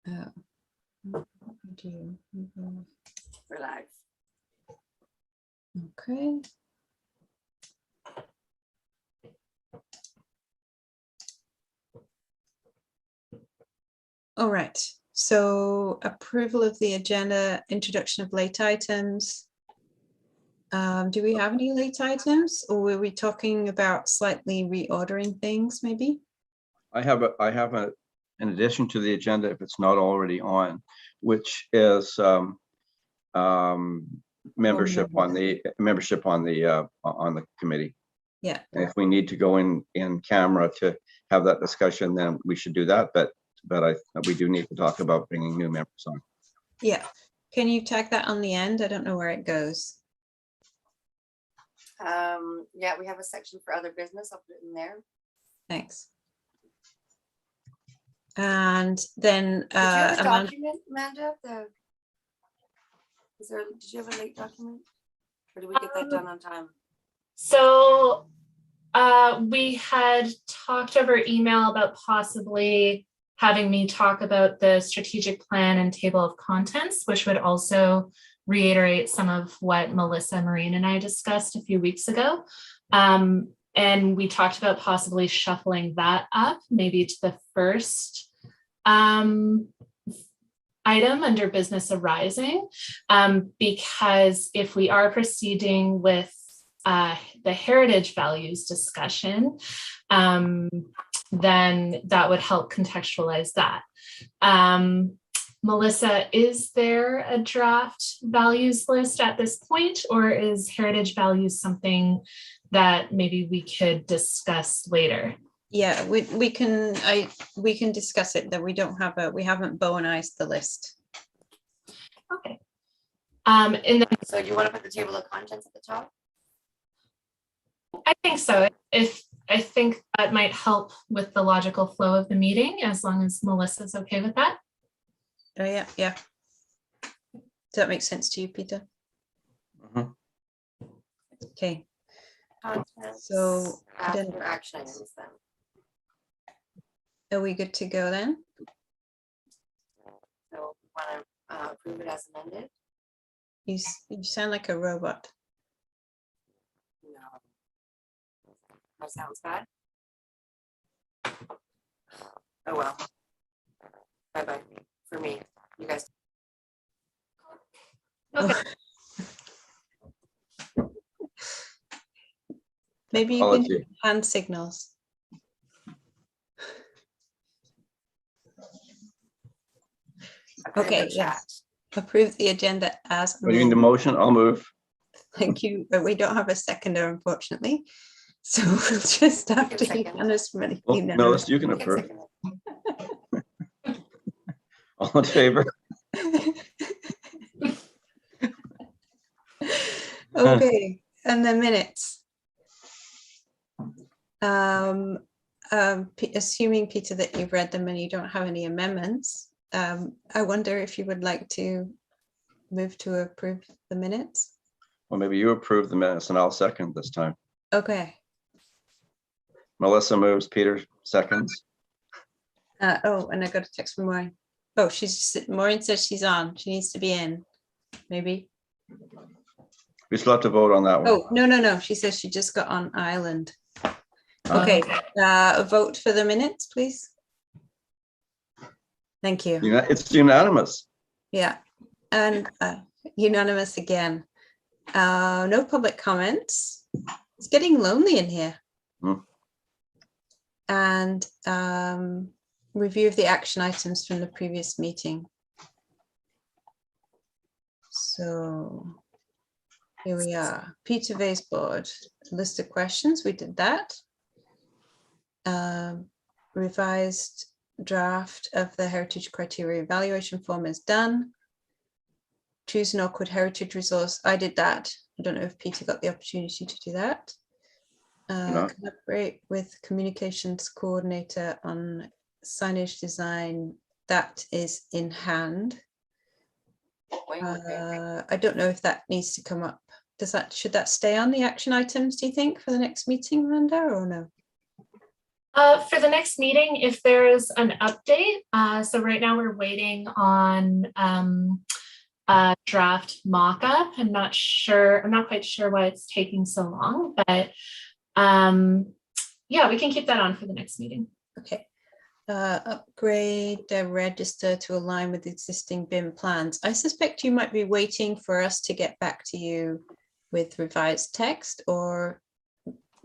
For live. Okay. All right. So approval of the agenda, introduction of late items. Do we have any late items, or were we talking about slightly reordering things maybe? I have in addition to the agenda, if it's not already on, which is membership on the committee. Yeah. And if we need to go in camera to have that discussion, then we should do that. But we do need to talk about bringing new members on. Yeah. Can you tag that on the end? I don't know where it goes. Yeah, we have a section for other business. I'll put it in there. Thanks. And then Did you have a document, Amanda? Did you have a late document? Or did we get that done on time? So we had talked over email about possibly having me talk about the strategic plan and table of contents, which would also reiterate some of what Melissa, Maureen, and I discussed a few weeks ago. And we talked about possibly shuffling that up, maybe to the first item under business arising, because if we are proceeding with the heritage values discussion, then that would help contextualize that. Melissa, is there a draft values list at this point, or is heritage values something that maybe we could discuss later? Yeah, we can discuss it, that we haven't Bowenized the list. Okay. And then So do you want to put the table of contents at the top? I think so. I think that might help with the logical flow of the meeting, as long as Melissa's okay with that. Oh yeah, yeah. Does that make sense to you, Peter? Mhm. Okay. Contents So after then, action items then. are we good to go then? So want to approve it as amended? You sound like a robot. No. That sounds bad. Oh well. Bye-bye for me. You guys. Okay. Maybe you I'll can let you. do hand signals. Okay, yes. Approve the agenda as Are you in the amended. motion? I'll move. Thank you, but we don't have a seconder, unfortunately. So we'll just have to second. unanimous. Well, Melissa, you can You can approve. second it. All in favor? Okay, and the minutes. Assuming, Peter, that you've read them and you don't have any amendments, I wonder if you would like to move to approve the minutes. Well, maybe you approve the minutes and I'll second this time. Okay. Melissa moves, Peter seconds. Oh, and I got a text from Maureen. Oh, Maureen says she's on. She needs to be in, maybe. We still have to vote on that one. Oh, no. She says she just got on island. Okay, a vote for the minutes, please. Thank you. It's unanimous. Yeah, and unanimous again. No public comments. It's getting lonely in here. And review of the action items from the previous meeting. So here we are. Peter Vaisbord, list of questions. We did that. Revised draft of the heritage criteria evaluation form is done. Choose an awkward heritage resource. I did that. I don't know if Peter got the opportunity to do that. No. Collaborate with communications coordinator on signage design. That is in hand. I don't know if that needs to come up. Should that stay on the action items, do you think, for the next meeting, Amanda, or no? For the next meeting, if there's an update, so right now we're waiting on a draft mock-up. I'm not quite sure why it's taking so long, but yeah, we can keep that on for the next meeting. Okay. Upgrade the register to align with existing BIM plans. I suspect you might be waiting for us to get back to you with revised text, or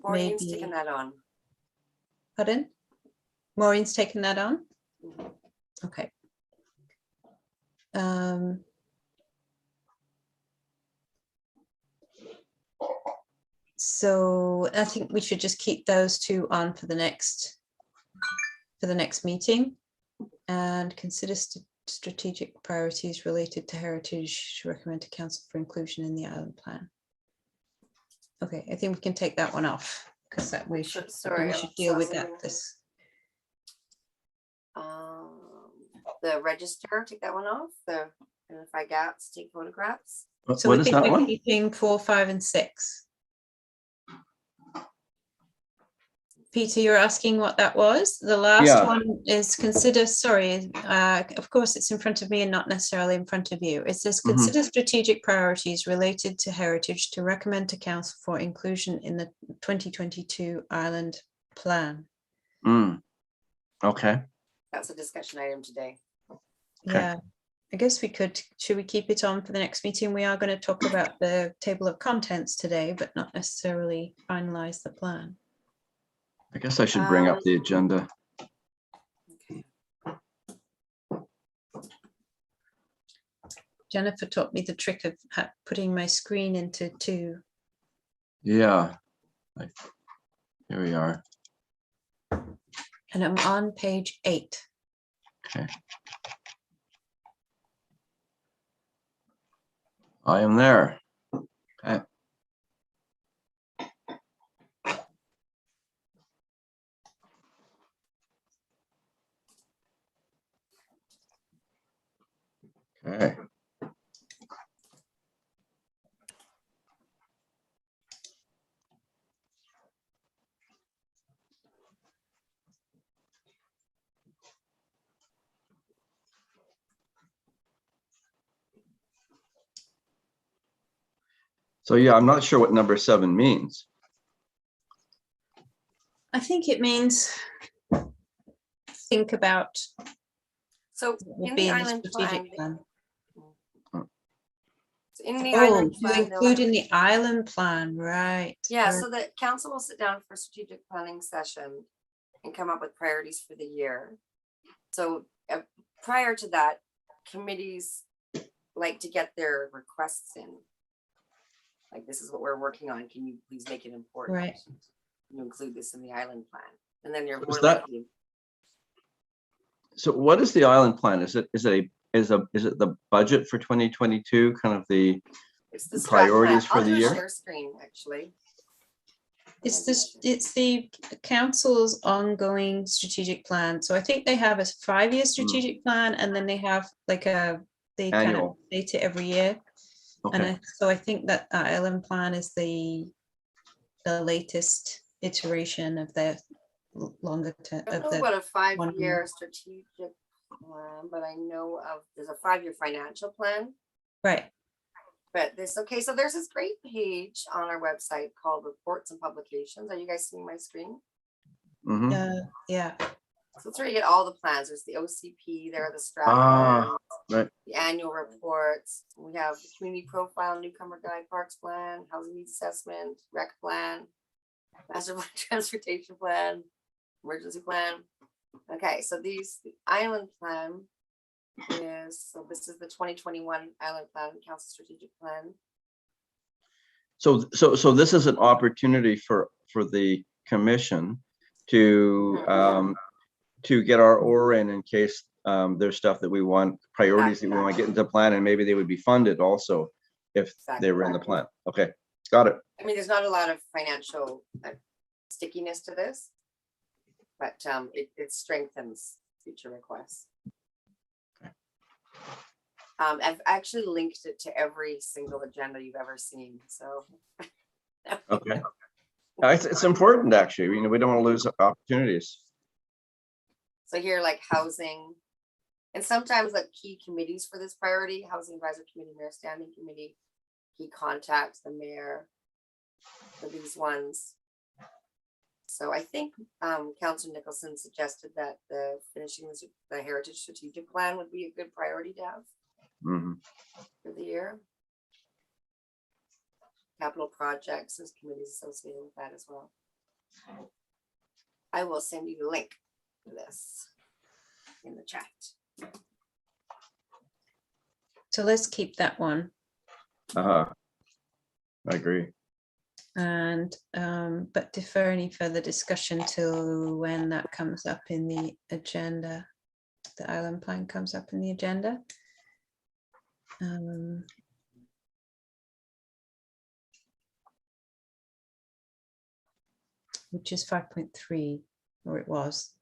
Maureen's maybe. taking that on. Pardon? Maureen's taken that on? Mhm. Okay. So I think we should just keep those two on for the next meeting, and consider strategic priorities related to heritage to recommend to council for inclusion in the island plan. Okay, I think we can take that one off, because that we should, Sorry, deal with something. that this. The register, take that one off. The identify gaps, take photographs. So What we is think that we're one? keeping 4, 5, and 6. Peter, you're asking what that was? The last Yeah. one is consider, sorry, of course it's in front of me and not necessarily in front of you. It says consider strategic priorities related to heritage to recommend to council for inclusion in the 2022 island plan. Okay. That's a discussion item today. Okay. Yeah, I guess should we keep it on for the next meeting? We are going to talk about the table of contents today, but not necessarily finalize the plan. I guess I should bring up the agenda. Okay. Jennifer taught me the trick of putting my screen into 2. Yeah. Here we are. And I'm on page 8. Okay. I am there. Okay. Okay. So yeah, I'm not sure what number 7 means. I think it means think about So what will in be the in the island strategic plan, plan. so in the Oh, island to plan, they'll include have- in the island plan, right? yeah, right. so the council will sit down for a strategic planning session and come up with priorities for the year. So prior to that, committees like to get their requests in. Like, this is what we're working on. Can you please make it important? Right. You include this in the island plan, and then you're Is more that- likely. So what is the island plan? Is it the budget for 2022, kind of the It's the strat priorities plan. for the I'll do year? a share screen, actually. It's the council's ongoing strategic plan. So I think they have a 5-year strategic plan, and then they have like they kind of Annual. update it every year. And Okay. so I think that island plan is the latest iteration of the longer term I of don't know the about a 5-year 1 year. strategic plan, but I know of, there's a 5-year financial plan. Right. But okay, so there's this great page on our website called Reports and Publications. Are you guys seeing my screen? Yeah. So that's where you get all the plans. There's the OCP, there are the strat Ah, plans, right. the annual reports. We have the community profile, newcomer guide, parks plan, housing needs assessment, rec plan, master plan, transportation plan, emergency plan. Okay, so the island plan so this is the 2021 island plan, council strategic plan. So this is an opportunity for the commission to get our oar in case there's stuff that we want, priorities that we want to get into plan, and maybe they would be funded also if they were in the plan. Okay, got it. I mean, there's not a lot of financial stickiness to this, but it strengthens future requests. I've actually linked it to every single agenda you've ever seen. So Okay. It's important, actually. You know, we don't want to lose opportunities. So here, like housing, and sometimes like key committees for this priority, Housing Advisory Committee, Mayor Standing Committee, key contacts, the mayor for these ones. So I think Councillor Nicholson suggested that the finishing the Heritage Strategic Plan would be a good priority to have for the year. Capital projects, there's committees associated with that as well. I will send you the link to this in the chat. So let's keep that one. I agree. And but defer any further discussion till when that comes up in the agenda. The island plan comes up in the agenda. Which is 5.3, or it was.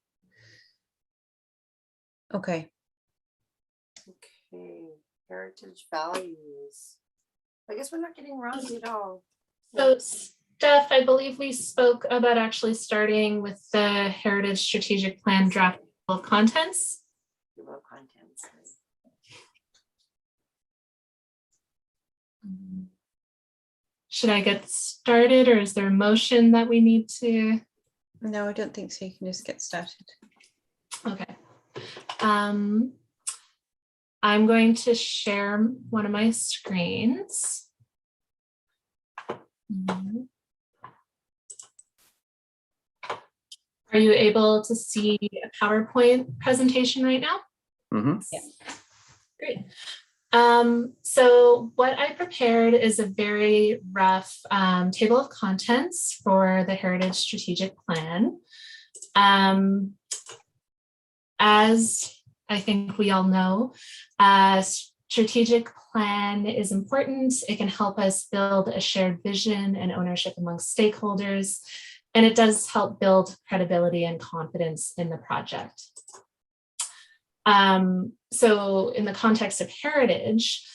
Okay. Okay, heritage values. I guess we're not getting wrong at all. So Steph, I believe we spoke about actually starting with the Heritage Strategic Plan draft of contents. About contents. Should I get started, or is there a motion that we need to? No, I don't think so. You can just get started. Okay. I'm going to share one of my screens. Are you able to see a PowerPoint presentation right now? Yeah. Great. So what I prepared is a very rough table of contents for the Heritage Strategic Plan. As I think we all know, strategic plan is important. It can help us build a shared vision and ownership amongst stakeholders, and it does help build credibility and confidence in the project. So in the context of heritage,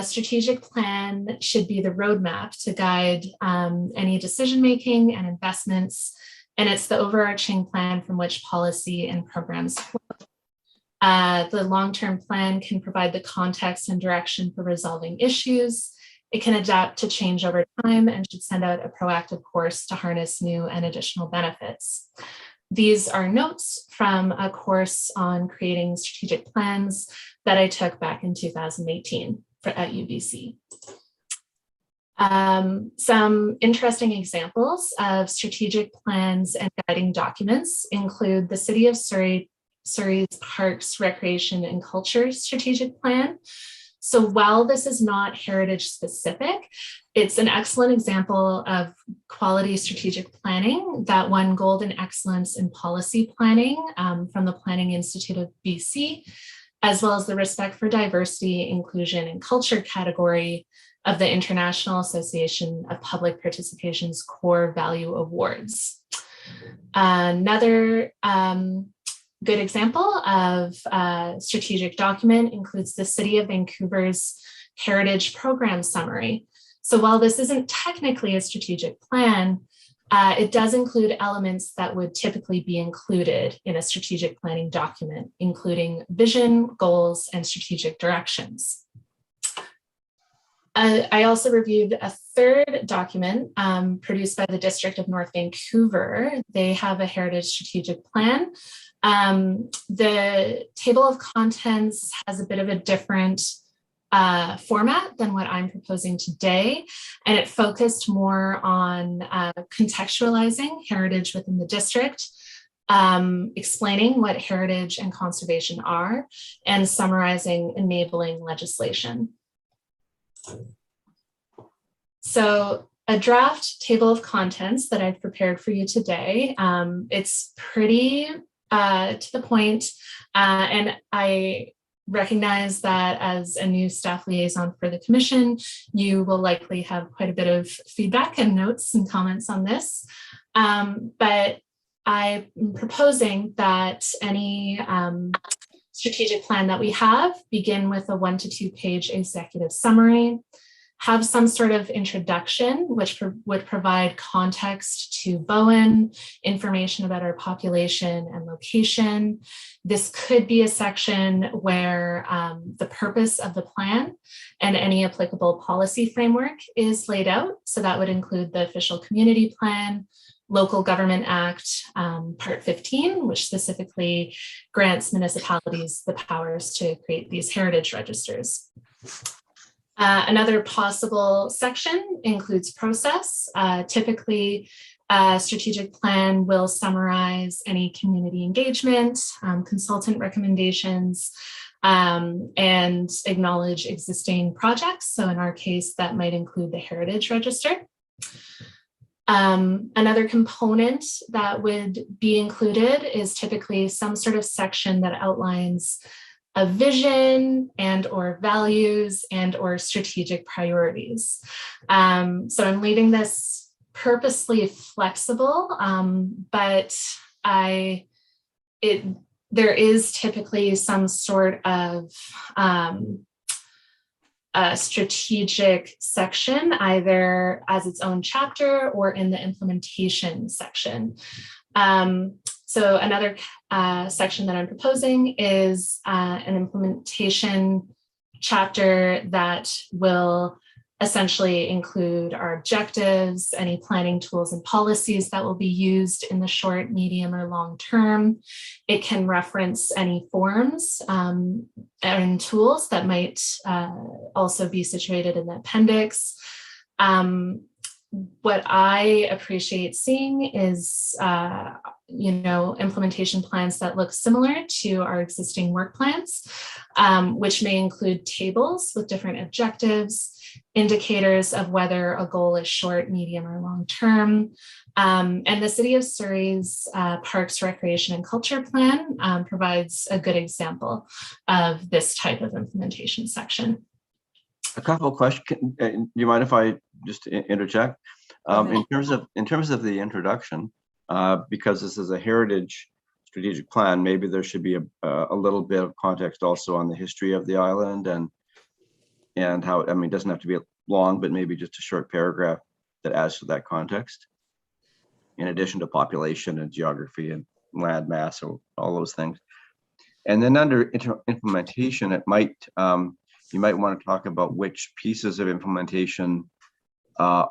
strategic plan should be the roadmap to guide any decision-making and investments, and it's the overarching plan from which policy and programs flow. The long-term plan can provide the context and direction for resolving issues. It can adapt to change over time and should send out a proactive course to harness new and additional benefits. These are notes from a course on creating strategic plans that I took back in 2018 at UBC. Some interesting examples of strategic plans and guiding documents include the City of Surrey's Parks, Recreation and Culture Strategic Plan. So while this is not heritage specific, it's an excellent example of quality strategic planning that won Gold in Excellence in Policy Planning from the Planning Institute of BC, as well as the Respect for Diversity, Inclusion and Culture category of the International Association of Public Participation's Core Value Awards. Another good example of a strategic document includes the City of Vancouver's Heritage Program Summary. So while this isn't technically a strategic plan, it does include elements that would typically be included in a strategic planning document, including vision, goals, and strategic directions. I also reviewed a third document produced by the District of North Vancouver. They have a heritage strategic plan. The table of contents has a bit of a different format than what I'm proposing today, and it focused more on contextualizing heritage within the district, explaining what heritage and conservation are, and summarizing enabling legislation. So a draft table of contents that I've prepared for you today, it's pretty to the point, and I recognize that as a new staff liaison for the commission, you will likely have quite a bit of feedback and notes and comments on this. But I'm proposing that any strategic plan that we have begin with a 1 to 2 page executive summary, have some sort of introduction, which would provide context to Bowen, information about our population and location. This could be a section where the purpose of the plan and any applicable policy framework is laid out. So that would include the official community plan, Local Government Act, Part 15, which specifically grants municipalities the powers to create these heritage registers. Another possible section includes process. Typically, a strategic plan will summarize any community engagement, consultant recommendations, and acknowledge existing projects. So in our case, that might include the heritage register. Another component that would be included is typically some sort of section that outlines a vision and or values and or strategic priorities. So I'm leaving this purposely flexible, but there is typically some sort of a strategic section, either as its own chapter or in the implementation section. So another section that I'm proposing is an implementation chapter that will essentially include our objectives, any planning tools and policies that will be used in the short, medium, or long term. It can reference any forms and tools that might also be situated in the appendix. What I appreciate seeing is, implementation plans that look similar to our existing work plans, which may include tables with different objectives, indicators of whether a goal is short, medium, or long term. And the City of Surrey's Parks, Recreation, and Culture Plan provides a good example of this type of implementation section. A couple of questions. Do you mind if I just interject? In terms of the introduction, because this is a heritage strategic plan, maybe there should be a little bit of context also on the history of the island and how, it doesn't have to be long, but maybe just a short paragraph that adds to that context, in addition to population and geography and land mass, or all those things. And then under implementation, it might, you might want to talk about which pieces of implementation,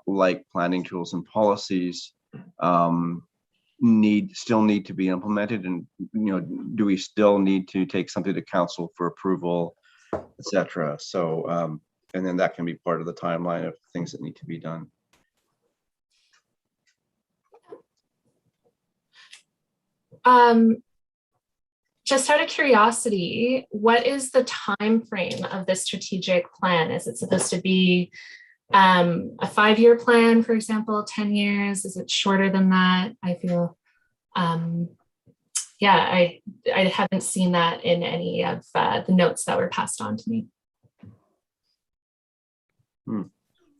like planning tools and policies, still need to be implemented, and do we still need to take something to council for approval, etc. So and then that can be part of the timeline of things that need to be done. Just out of curiosity, what is the time frame of this strategic plan? Is it supposed to be a 5-year plan, for example, 10 years? Is it shorter than that? I feel, I haven't seen that in any of the notes that were passed on to me.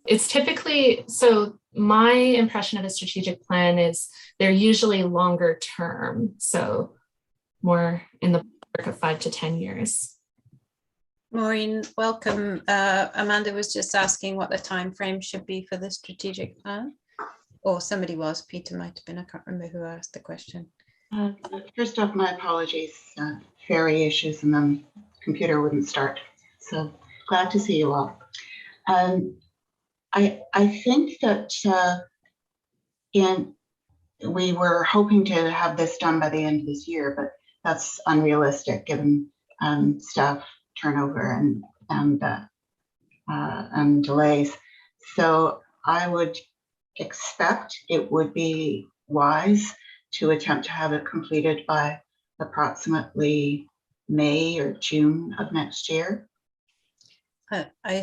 It's typically, so my impression of a strategic plan is they're usually longer term. So more in the work of 5 to 10 years. Maureen, welcome. Amanda was just asking what the time frame should be for the strategic plan. Or somebody was, Peter might have been, I can't remember who asked the question. First off, my apologies, ferry issues, and then computer wouldn't start. So glad to see you all. I think that we were hoping to have this done by the end of this year, but that's unrealistic given staff turnover and delays. So I would expect it would be wise to attempt to have it completed by approximately May or June of next year. I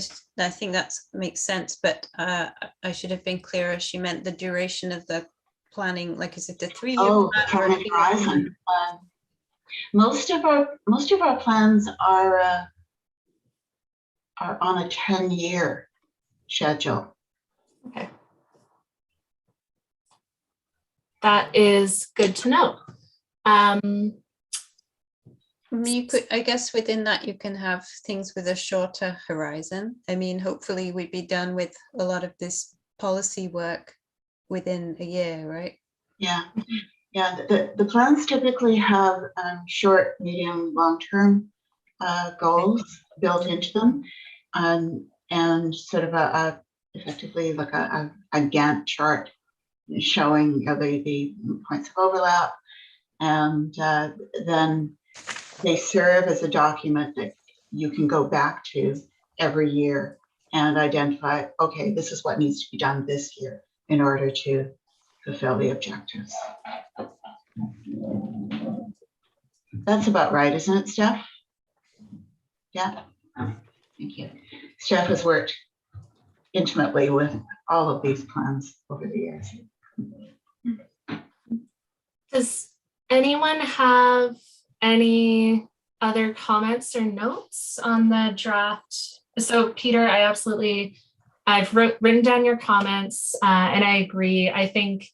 think that makes sense, but I should have been clearer. She meant the duration of the planning, like is it the 3-year plan? Planning horizon. Most of our plans are on a 10-year schedule. Okay. That is good to know. You could, I guess within that you can have things with a shorter horizon. I mean, hopefully we'd be done with a lot of this policy work within a year, right? Yeah, yeah. The plans typically have short, medium, long-term goals built into them, and sort of effectively like a Gantt chart showing the points of overlap, and then they serve as a document that you can go back to every year and identify, okay, this is what needs to be done this year in order to fulfill the objectives. That's about right, isn't it, Steph? Yeah, thank you. Steph has worked intimately with all of these plans over the years. Does anyone have any other comments or notes on the draft? So Peter, I've written down your comments and I agree. I think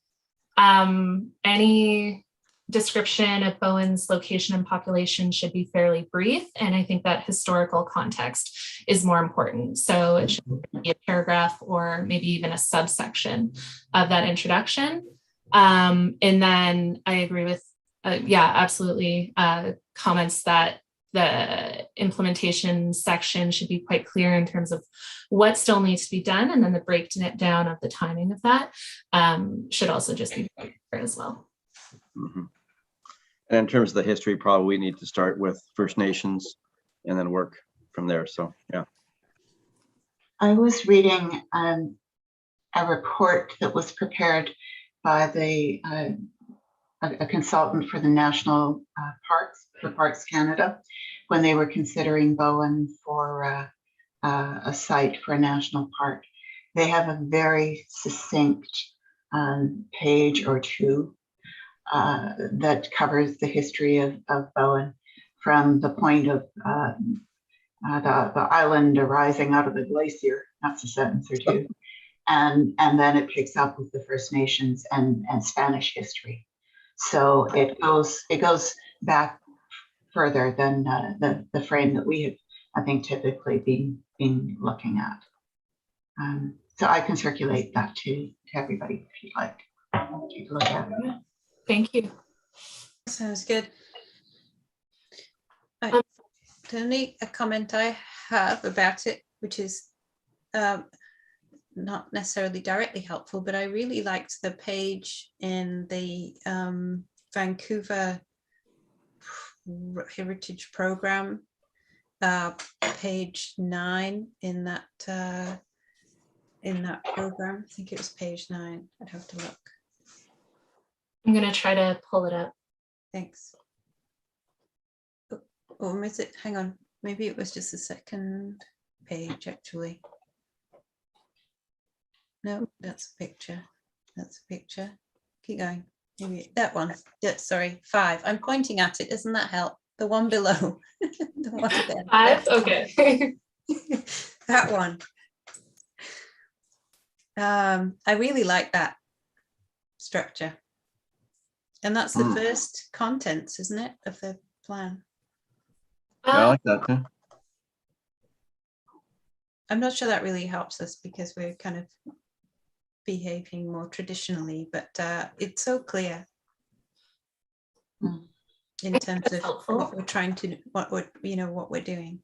any description of Bowen's location and population should be fairly brief. And I think that historical context is more important. So it should be a paragraph or maybe even a subsection of that introduction. And then I agree with, absolutely, comments that the implementation section should be quite clear in terms of what still needs to be done. And then the breakdown of the timing of that should also just be clear as well. Mm-hmm. And in terms of the history, probably we need to start with First Nations and then work from there. So, yeah. I was reading a report that was prepared by a consultant for the National Parks, for Parks Canada, when they were considering Bowen for a site for a national park. They have a very succinct page or two that covers the history of Bowen from the point of the island arising out of the glacier. That's a sentence or two. And then it picks up with the First Nations and Spanish history. So it goes back further than the frame that we have, I think, typically been looking at. So I can circulate that to everybody if you'd like. Take a look at it. Thank you. Sounds good. The only comment I have about it, which is not necessarily directly helpful, but I really liked the page in the Vancouver Heritage Program, page 9 in that program. I think it was page 9. I'd have to look. I'm going to try to pull it up. Thanks. Or is it? Hang on. Maybe it was just the second page, actually. No, that's a picture. That's a picture. Keep going. Maybe that one. Sorry, 5. I'm pointing at it. Doesn't that help? The one below. The one there. 5? Okay. That one. I really like that structure. And that's the first contents, isn't it, of the plan? Yeah, I like that too. I'm not sure that really helps us because we're kind of behaving more traditionally, but it's so clear in terms of helpful. what we're trying to, what we're doing.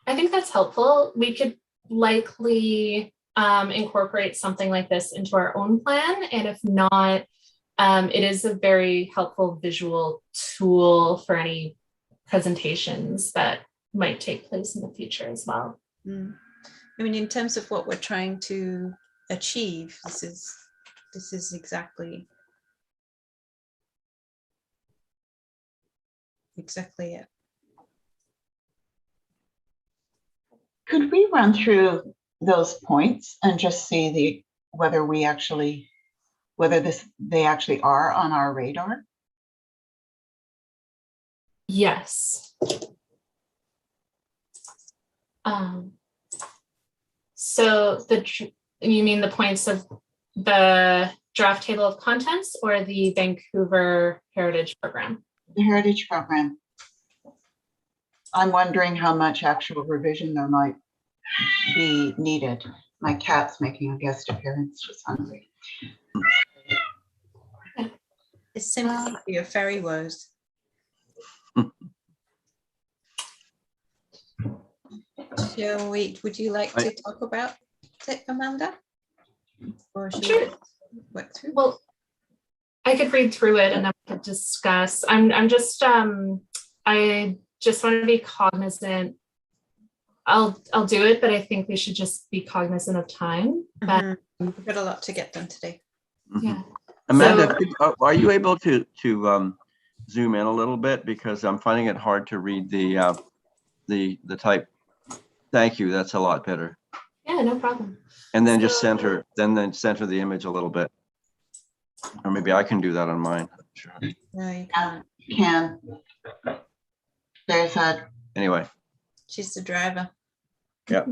I think that's helpful. We could likely incorporate something like this into our own plan. And if not, it is a very helpful visual tool for any presentations that might take place in the future as well. I mean, in terms of what we're trying to achieve, this is exactly it. Could we run through those points and just see whether they actually are on our radar? Yes. So you mean the points of the draft table of contents or the Vancouver Heritage Program? the Heritage Program. I'm wondering how much actual revision there might be needed. My cat's making a guest appearance, she's hungry. It's simply for your fairy woes. So wait, would you like to talk about it, Amanda? Or should Sure. we work through? Well, I could read through it and then we could discuss. I just want to be cognizant. I'll do it, but I think we should just be cognizant of time. But We've got a lot to get done today. yeah. Amanda, are you able to zoom in a little bit, because I'm finding it hard to read the type. Thank you. That's a lot better. Yeah, no problem. And then just center the image a little bit, or maybe I can do that on mine. Sure. No, you can't. Can. There's a, Anyway. She's the driver. Yeah.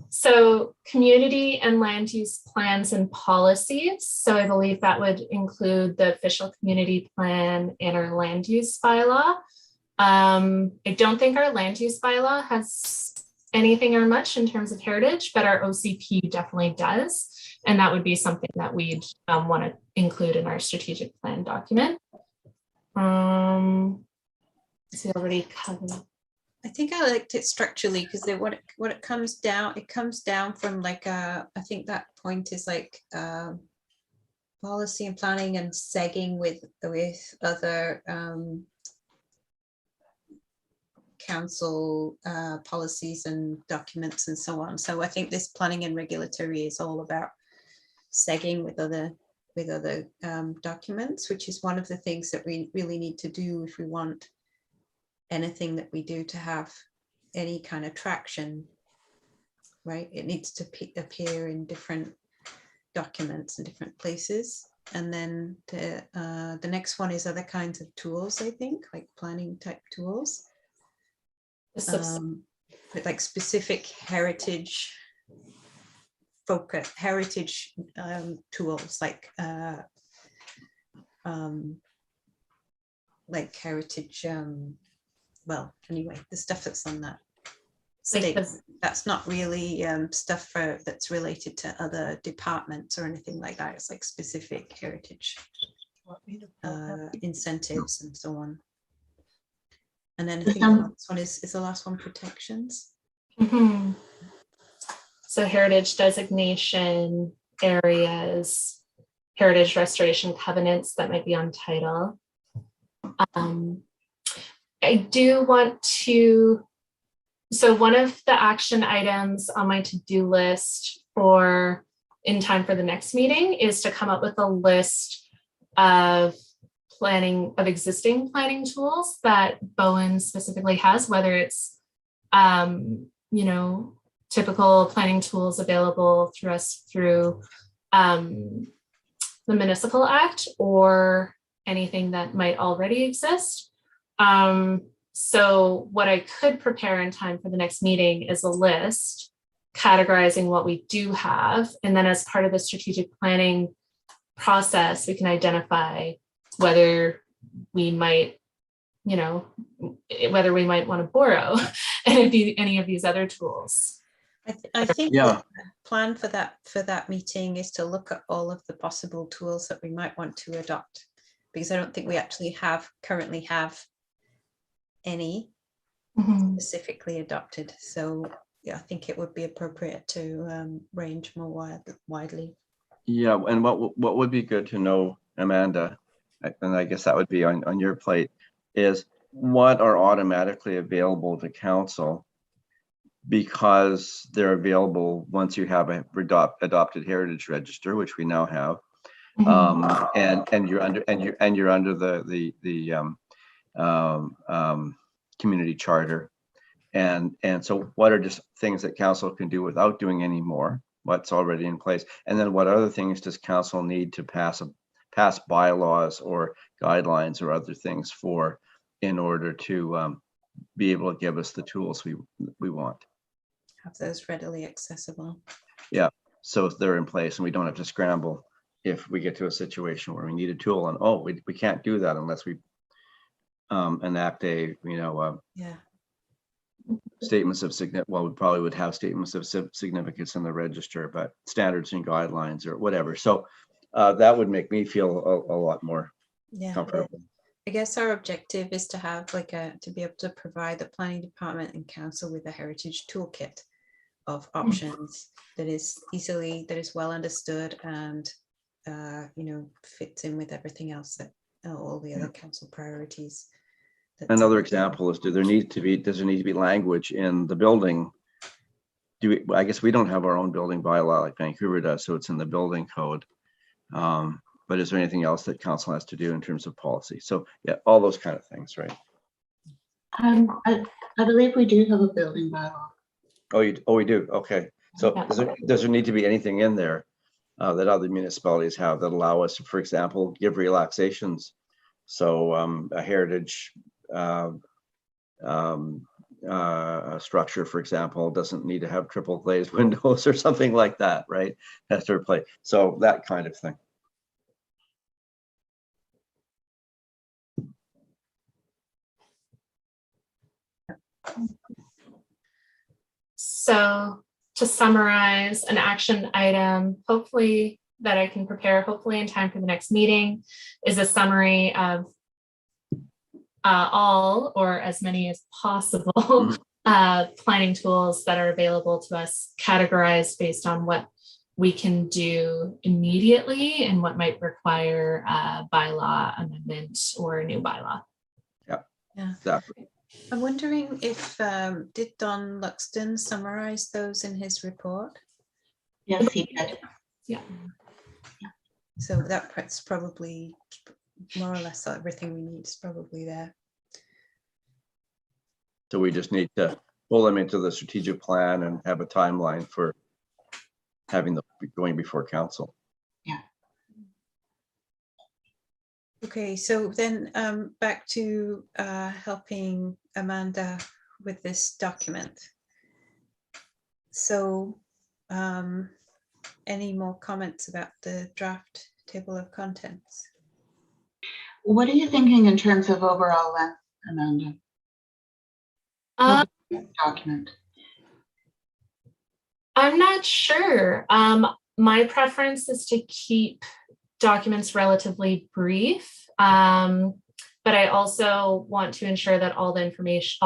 So community and land use plans and policies. So I believe that would include the official community plan and our land use bylaw. I don't think our land use bylaw has anything or much in terms of heritage, but our OCP definitely does. And that would be something that we'd want to include in our strategic plan document. Is it already covered? I think I liked it structurally because what it comes down from like I think that point is like policy and planning and segging with other council policies and documents and so on. So I think this planning and regulatory is all about segging with other documents, which is one of the things that we really need to do if we want anything that we do to have any kind of traction, right? It needs to appear in different documents in different places. And then the next one is other kinds of tools, I think, like planning type tools. But like specific heritage focus, heritage tools, like heritage, well, anyway, the stuff that's on that state, that's not really stuff that's related to other departments or anything like that. It's like specific heritage incentives and so on. And then I think the last one is the last one protections. Mm-hmm. So heritage designation areas, heritage restoration covenants that might be on title. I do want to, so one of the action items on my to-do list for in time for the next meeting is to come up with a list of existing planning tools that Bowen specifically has, whether it's, typical planning tools available through the Municipal Act or anything that might already exist. So what I could prepare in time for the next meeting is a list categorizing what we do have. And then as part of the strategic planning process, we can identify whether we might, whether we might want to borrow any of these other tools. I think Yeah. the plan for that meeting is to look at all of the possible tools that we might want to adopt, because I don't think we actually currently have any specifically adopted. So yeah, I think it would be appropriate to range more widely. Yeah, and what would be good to know, Amanda, and I guess that would be on your plate, is what are automatically available to council because they're available once you have a adopted heritage register, which we now have, and you're under the community charter, and so what are just things that council can do without doing any more? What's already in place, and then what other things does council need to pass bylaws or guidelines or other things for in order to be able to give us the tools we want. Have those readily accessible. Yeah, so they're in place and we don't have to scramble if we get to a situation where we need a tool and we can't do that unless we enact a, Yeah. statements of significance. Well, we probably would have statements of significance in the register, but standards and guidelines or whatever. So that would make me feel a lot more Yeah. comfortable. I guess our objective is to have to be able to provide the planning department and council with a heritage toolkit of options that is well understood and fits in with everything else that all the other council priorities. Another example is, does there need to be language in the building? I guess we don't have our own building bylaw like Vancouver does, so it's in the building code. But is there anything else that council has to do in terms of policy? So yeah, all those kind of things, right? I believe we do have a building bylaw. Oh, we do. Okay. So does there need to be anything in there that other municipalities have that allow us to, for example, give relaxations? So a heritage structure, for example, doesn't need to have triple glazed windows or something like that, right? Has to replace. So that kind of thing. So to summarize, an action item, hopefully that I can prepare, hopefully in time for the next meeting, is a summary of all or as many as possible planning tools that are available to us, categorized based on what we can do immediately and what might require a bylaw amendment or a new bylaw. Yeah. Exactly. I'm wondering if did Don Luxton summarize those in his report? Yes, he did. Yeah. So that's probably more or less everything we need is probably there. So we just need to pull them into the strategic plan and have a timeline for having them going before council. Yeah. Okay, so then back to helping Amanda with this document. So any more comments about the draft table of contents? What are you thinking in terms of overall length, Amanda? Document. I'm not sure. My preference is to keep documents relatively brief, but I also want to ensure that all the information,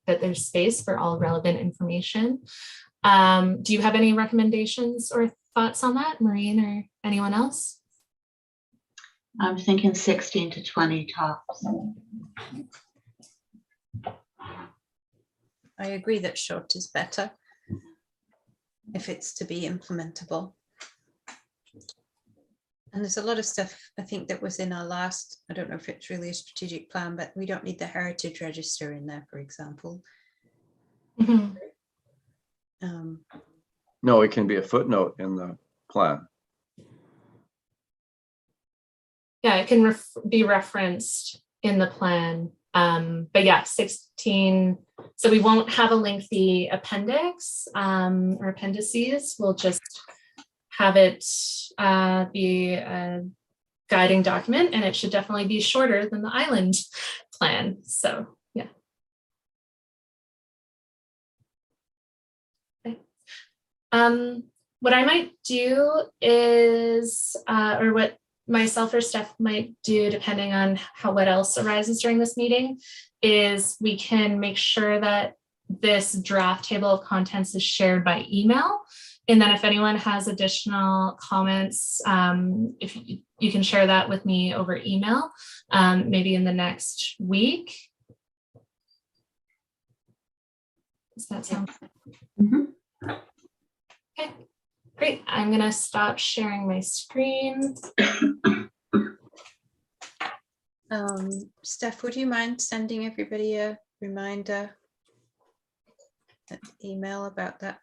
that there's space for all relevant information. Do you have any recommendations or thoughts on that, Maureen or anyone else? I'm thinking 16 to 20 tops. I agree that short is better if it's to be implementable. And there's a lot of stuff I think that was in our last, I don't know if it's really a strategic plan, but we don't need the heritage register in there, for example. Mm-hmm. No, it can be a footnote in the plan. Yeah, it can be referenced in the plan. But yeah, 16. So we won't have a lengthy appendix or appendices. We'll just have it be a guiding document, and it should definitely be shorter than the island plan. So yeah. Okay. What I might do is, or what myself or Steph might do, depending on what else arises during this meeting, is we can make sure that this draft table of contents is shared by email. And then if anyone has additional comments, if you can share that with me over email, maybe in the next week. Does that sound good? Mm-hmm. Okay, great. I'm gonna stop sharing my screen. Steph, would you mind sending everybody a reminder, an email about that?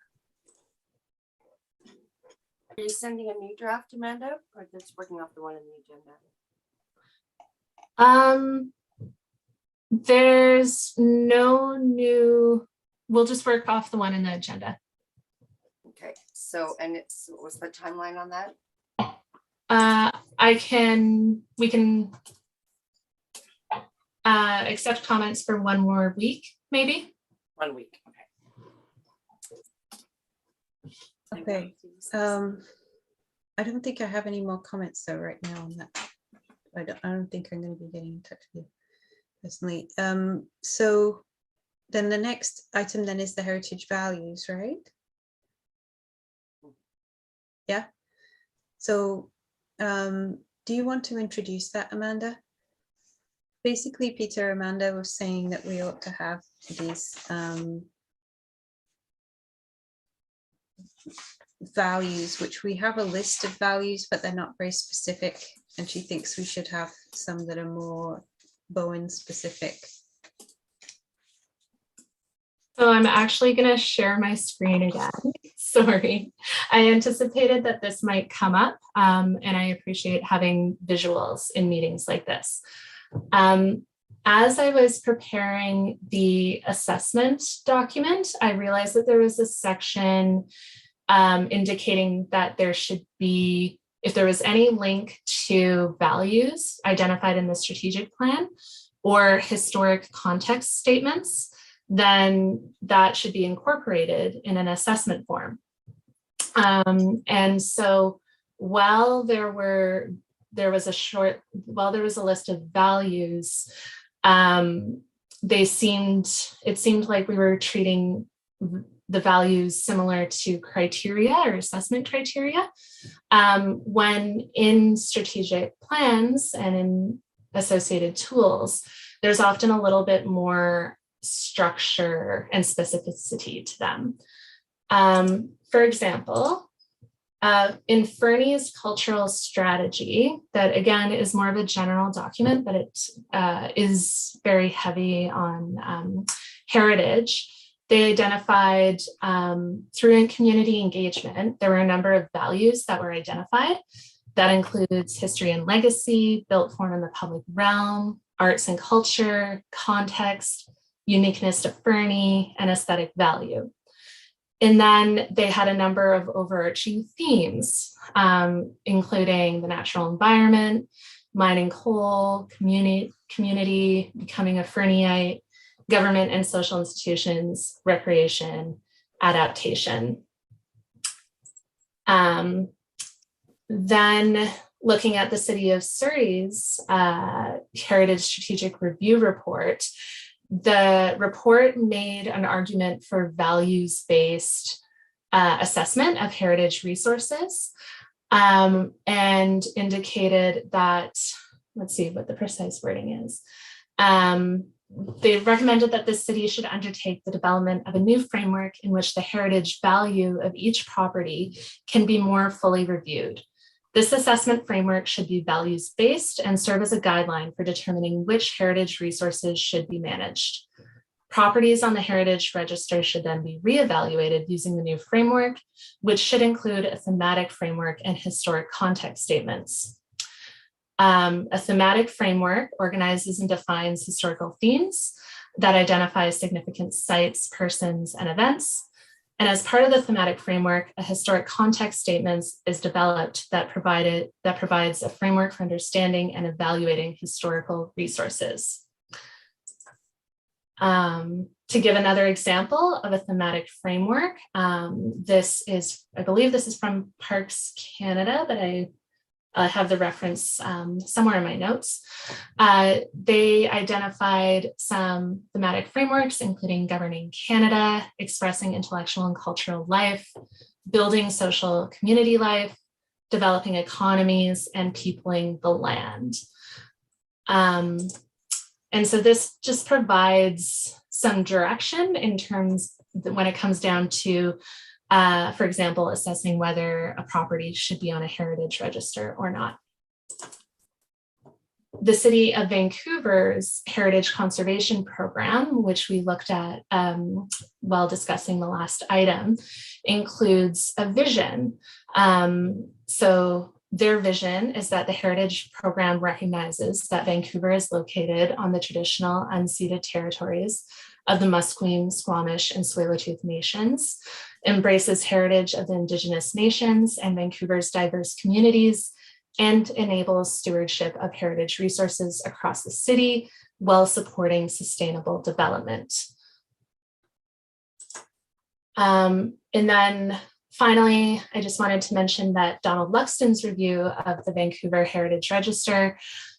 Are you sending a new draft, Amanda, or just working off the one in the agenda? There's no new, we'll just work off the one in the agenda. Okay, so, and what's the timeline on that? We can accept comments for one more week, maybe. 1 week. Okay. I don't think I have any more comments though right now on that. I don't think I'm going to be getting in touch with you personally. So then the next item then is the heritage values, right? Yeah. So do you want to introduce that, Amanda? Basically, Peter, Amanda was saying that we ought to have these values, which we have a list of values, but they're not very specific. And she thinks we should have some that are more Bowen specific. So I'm actually going to share my screen again. Sorry. I anticipated that this might come up, and I appreciate having visuals in meetings like this. As I was preparing the assessment document, I realized that there was a section indicating that there should be, if there was any link to values identified in the strategic plan or historic context statements, then that should be incorporated in an assessment form. And so while there was a list of values, it seemed like we were treating the values similar to criteria or assessment criteria, when in strategic plans and in associated tools, there's often a little bit more structure and specificity to them. For example, in Fernie's cultural strategy, that again is more of a general document, but it is very heavy on heritage. They identified through community engagement, there were a number of values that were identified. That includes history and legacy, built form in the public realm, arts and culture, context, uniqueness to Fernie, and aesthetic value. And then they had a number of overarching themes, including the natural environment, mining coal, community, becoming a Fernieite, government and social institutions, recreation, adaptation. Then looking at the City of Surrey's Heritage Strategic Review Report, the report made an argument for values-based assessment of heritage resources, and indicated that, let's see what the precise wording is. They recommended that the city should undertake the development of a new framework in which the heritage value of each property can be more fully reviewed. This assessment framework should be values-based and serve as a guideline for determining which heritage resources should be managed. Properties on the Heritage Register should then be reevaluated using the new framework, which should include a thematic framework and historic context statements. A thematic framework organizes and defines historical themes that identify significant sites, persons, and events. And as part of the thematic framework, a historic context statement is developed that provides a framework for understanding and evaluating historical resources. To give another example of a thematic framework, I believe this is from Parks Canada, but I have the reference somewhere in my notes. They identified some thematic frameworks, including governing Canada, expressing intellectual and cultural life, building social community life, developing economies, and peopling the land. And so this just provides some direction in terms when it comes down to for example, assessing whether a property should be on a heritage register or not. The City of Vancouver's Heritage Conservation Program, which we looked at while discussing the last item, includes a vision. So their vision is that the Heritage Program recognizes that Vancouver is located on the traditional unceded territories of the Musqueam, Squamish, and Tsleil-Waututh nations, embraces heritage of the Indigenous nations and Vancouver's diverse communities, and enables stewardship of heritage resources across the city while supporting sustainable development. And then finally, I just wanted to mention that Donald Luxton's review of the Vancouver Heritage Register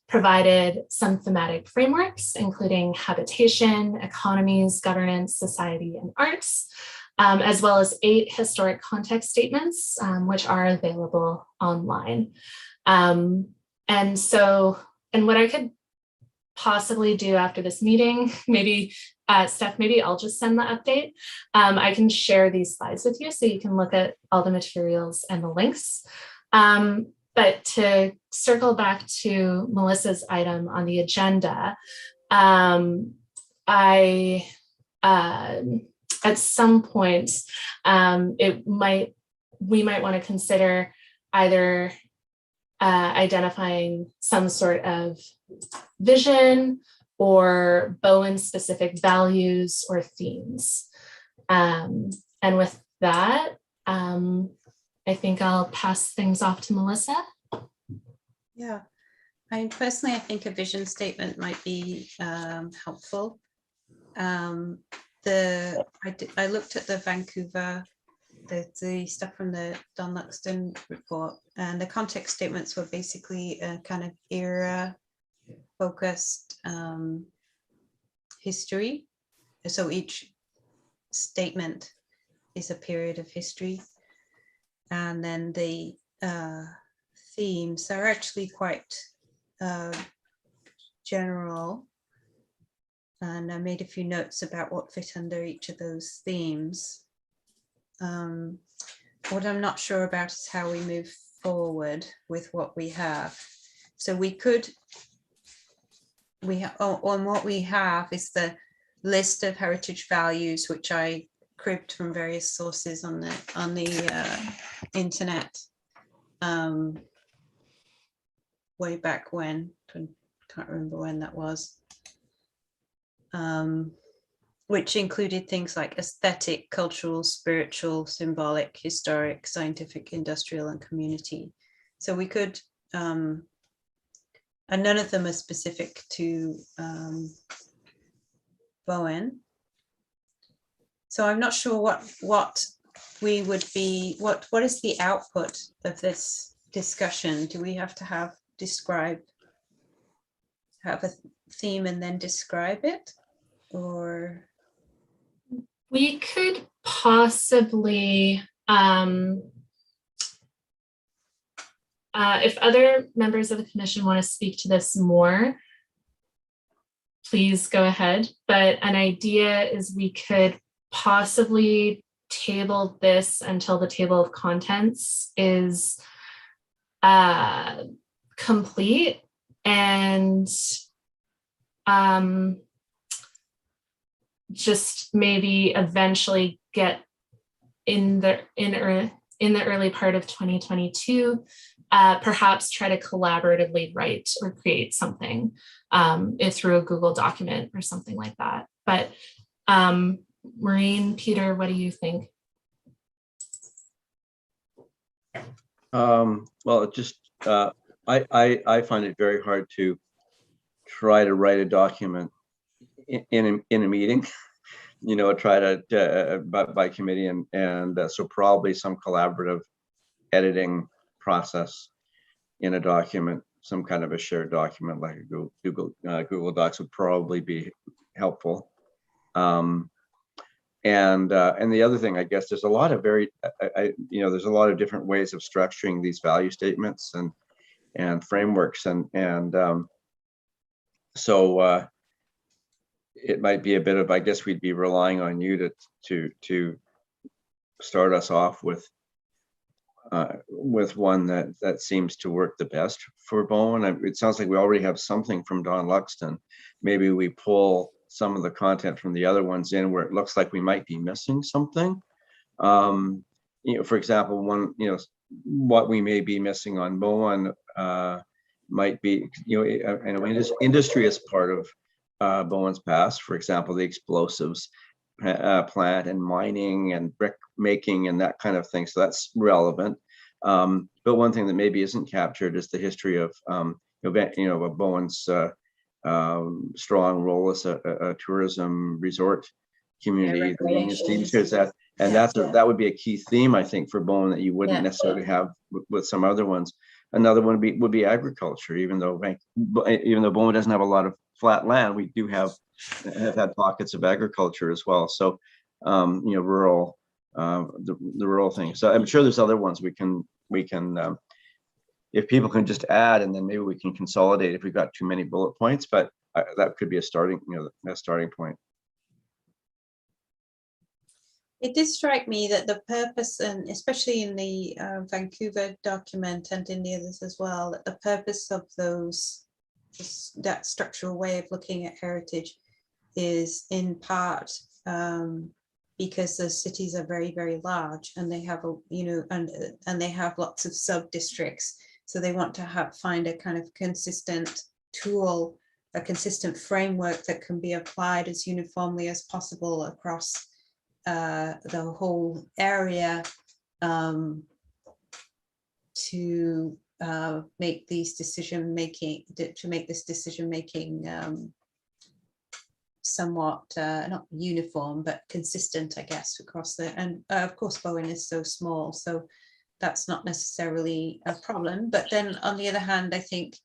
provided some thematic frameworks, including habitation, economies, governance, society, and arts, as well as 8 historic context statements, which are available online. And what I could possibly do after this meeting, maybe Steph, maybe I'll just send the update. I can share these slides with you so you can look at all the materials and the links. But to circle back to Melissa's item on the agenda, at some point, we might want to consider either identifying some sort of vision or Bowen specific values or themes. And with that, I think I'll pass things off to Melissa. Yeah, I think a vision statement might be helpful. I looked at the Vancouver, the stuff from the Don Luxton report, and the context statements were basically a kind of era focused history. So each statement is a period of history. And then the themes are actually quite general. And I made a few notes about what fit under each of those themes. What I'm not sure about is how we move forward with what we have. So on what we have is the list of heritage values, which I cribbed from various sources on the internet way back when, can't remember when that was, which included things like aesthetic, cultural, spiritual, symbolic, historic, scientific, industrial, and community. So we could, and none of them are specific to Bowen. So I'm not sure what we would be, what is the output of this discussion? Do we have to have a theme and then describe it? Or we could possibly, if other members of the commission want to speak to this more, please go ahead. But an idea is we could possibly table this until the table of contents is complete, and just maybe eventually get in the early part of 2022, perhaps try to collaboratively write or create something through a Google document or something like that. But Maureen, Peter, what do you think? Well, just I find it very hard to try to write a document in a meeting, you know, try to by committee, and so probably some collaborative editing process in a document, some kind of a shared document like a Google Docs would probably be helpful. And the other thing, I guess, there's a lot of there's a lot of different ways of structuring these value statements and frameworks, so it might be a bit of, I guess we'd be relying on you to start us off with one that seems to work the best for Bowen. It sounds like we already have something from Don Luxton. Maybe we pull some of the content from the other ones in where it looks like we might be missing something. For example, what we may be missing on Bowen might be, industry is part of Bowen's past. For example, the explosives plant and mining and brick making and that kind of thing. So that's relevant. But one thing that maybe isn't captured is the history of Bowen's strong role as a tourism resort community. The Union recreation. shares that, and Yeah. that would be a key theme, I think, for Bowen that you wouldn't Yeah. necessarily have with some other ones. Another one would be agriculture. Even though Bowen doesn't have a lot of flat land, we do have had pockets of agriculture as well. So, rural, the rural thing. So I'm sure there's other ones we can if people can just add, and then maybe we can consolidate if we've got too many bullet points. But that could be a starting point. It did strike me that the purpose, and especially in the Vancouver document and in the others as well, that the purpose of that structural way of looking at heritage is in part because the cities are very, very large, and they have and they have lots of sub districts. So they want to find a kind of consistent tool, a consistent framework that can be applied as uniformly as possible across the whole area, to make this decision making somewhat not uniform but consistent, I guess, across and of course Bowen is so small, so that's not necessarily a problem. But then on the other hand, I think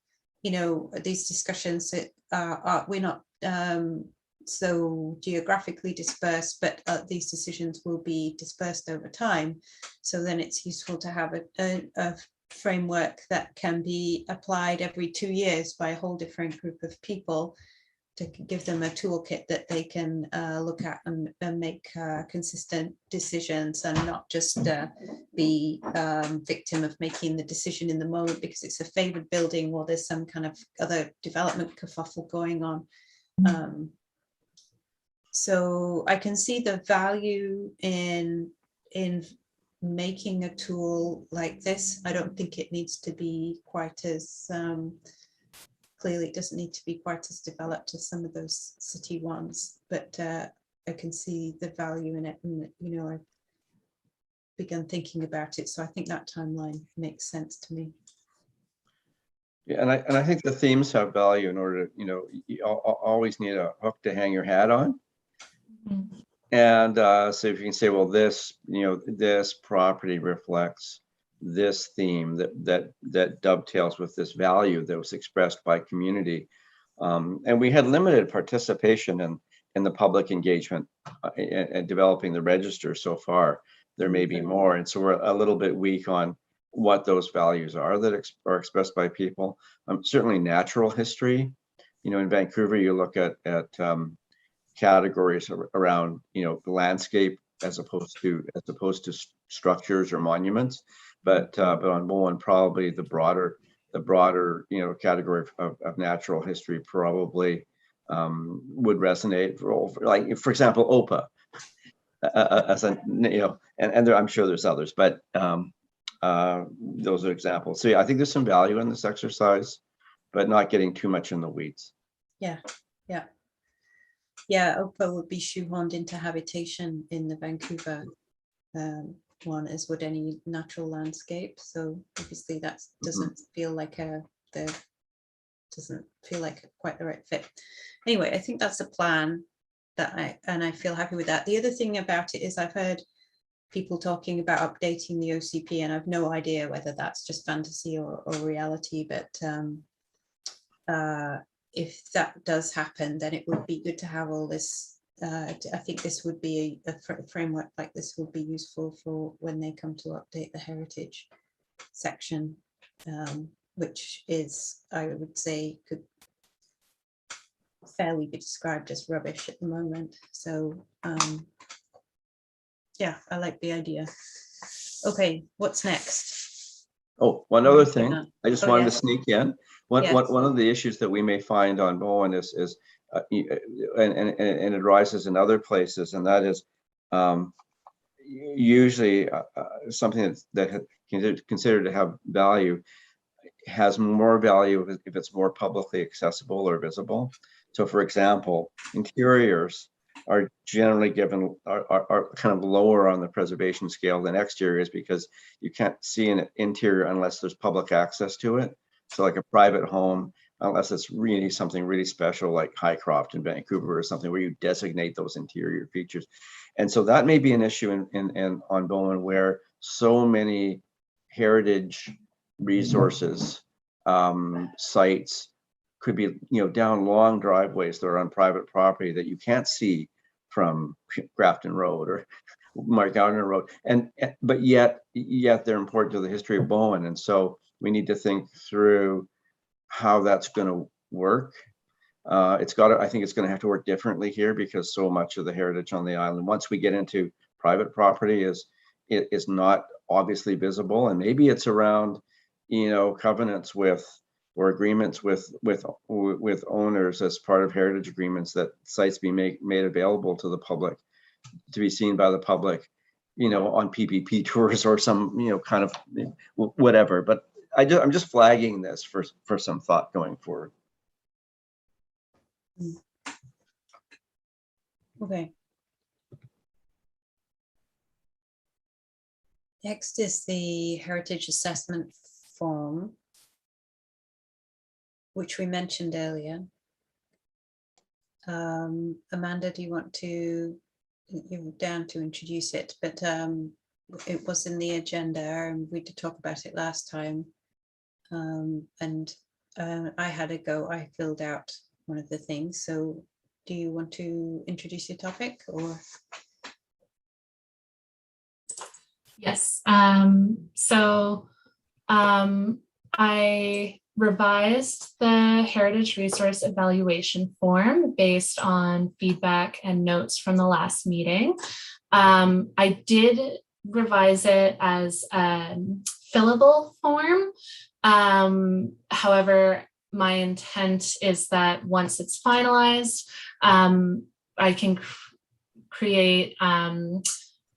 these discussions we're not so geographically dispersed, but these decisions will be dispersed over time. So then it's useful to have a framework that can be applied every 2 years by a whole different group of people, to give them a toolkit that they can look at and make consistent decisions, and not just be victim of making the decision in the moment because it's a favored building or there's some kind of other development kerfuffle going on. So I can see the value in making a tool like this. I don't think it needs to be quite as clearly, it doesn't need to be quite as developed as some of those city ones, but I can see the value in it, and I've begun thinking about it. So I think that timeline makes sense to me. Yeah, and I think the themes have value in order to, you always need a hook to hang your hat on. Mhm. And so if you can say, well, this property reflects this theme that dovetails with this value that was expressed by community. And we had limited participation in the public engagement and developing the register so far. There may be more. And so we're a little bit weak on what those values are that are expressed by people. Certainly natural history. In Vancouver, you look at categories around the landscape as opposed to structures or monuments, but on Bowen, probably the broader category of natural history probably would resonate for example OPA as a and there, I'm sure there's others, but those are examples. So yeah, I think there's some value in this exercise, but not getting too much in the weeds. Yeah, OPA would be shoehorned into habitation in the Vancouver one, as would any natural landscape. So obviously that doesn't feel like quite the right fit. Anyway, I think that's a plan and I feel happy with that. The other thing about it is I've heard people talking about updating the OCP, and I've no idea whether that's just fantasy or reality, but if that does happen, then it would be good to have all this. I think this would be a framework like this would be useful for when they come to update the heritage section, which is, I would say, could fairly be described as rubbish at the moment. So yeah, I like the idea. Okay, what's next? Oh, one other thing I just wanted to yes. sneak in. One of the issues that we may find on Bowen is and it arises in other places, and that is usually something that considered to have value has more value if it's more publicly accessible or visible. So for example, interiors are generally given are kind of lower on the preservation scale than exteriors, because you can't see an interior unless there's public access to it. So like a private home unless it's really something really special like Highcroft in Vancouver or something where you designate those interior features. And so that may be an issue in on Bowen, where so many heritage resources, sites could be, down long driveways that are on private property that you can't see from Grafton Road or Mark Gardner Road, but yet they're important to the history of Bowen. And so we need to think through how that's going to work. I think it's going to have to work differently here, because so much of the heritage on the island, once we get into private property, is not obviously visible. And maybe it's around, covenants with, or agreements with owners as part of heritage agreements, that sites be made available to the public, to be seen by the public, on PPP tours or some, kind of whatever. But I'm just flagging this for some thought going forward. Okay. Next is the heritage assessment form, which we mentioned earlier. Amanda, do you want to, you're down to introduce it, but it was in the agenda and we did talk about it last time. I had a go, I filled out one of the things. So do you want to introduce your topic, or? Yes. I revised the Heritage Resource Evaluation form based on feedback and notes from the last meeting. I did revise it as a fillable form. However, my intent is that once it's finalized, I can create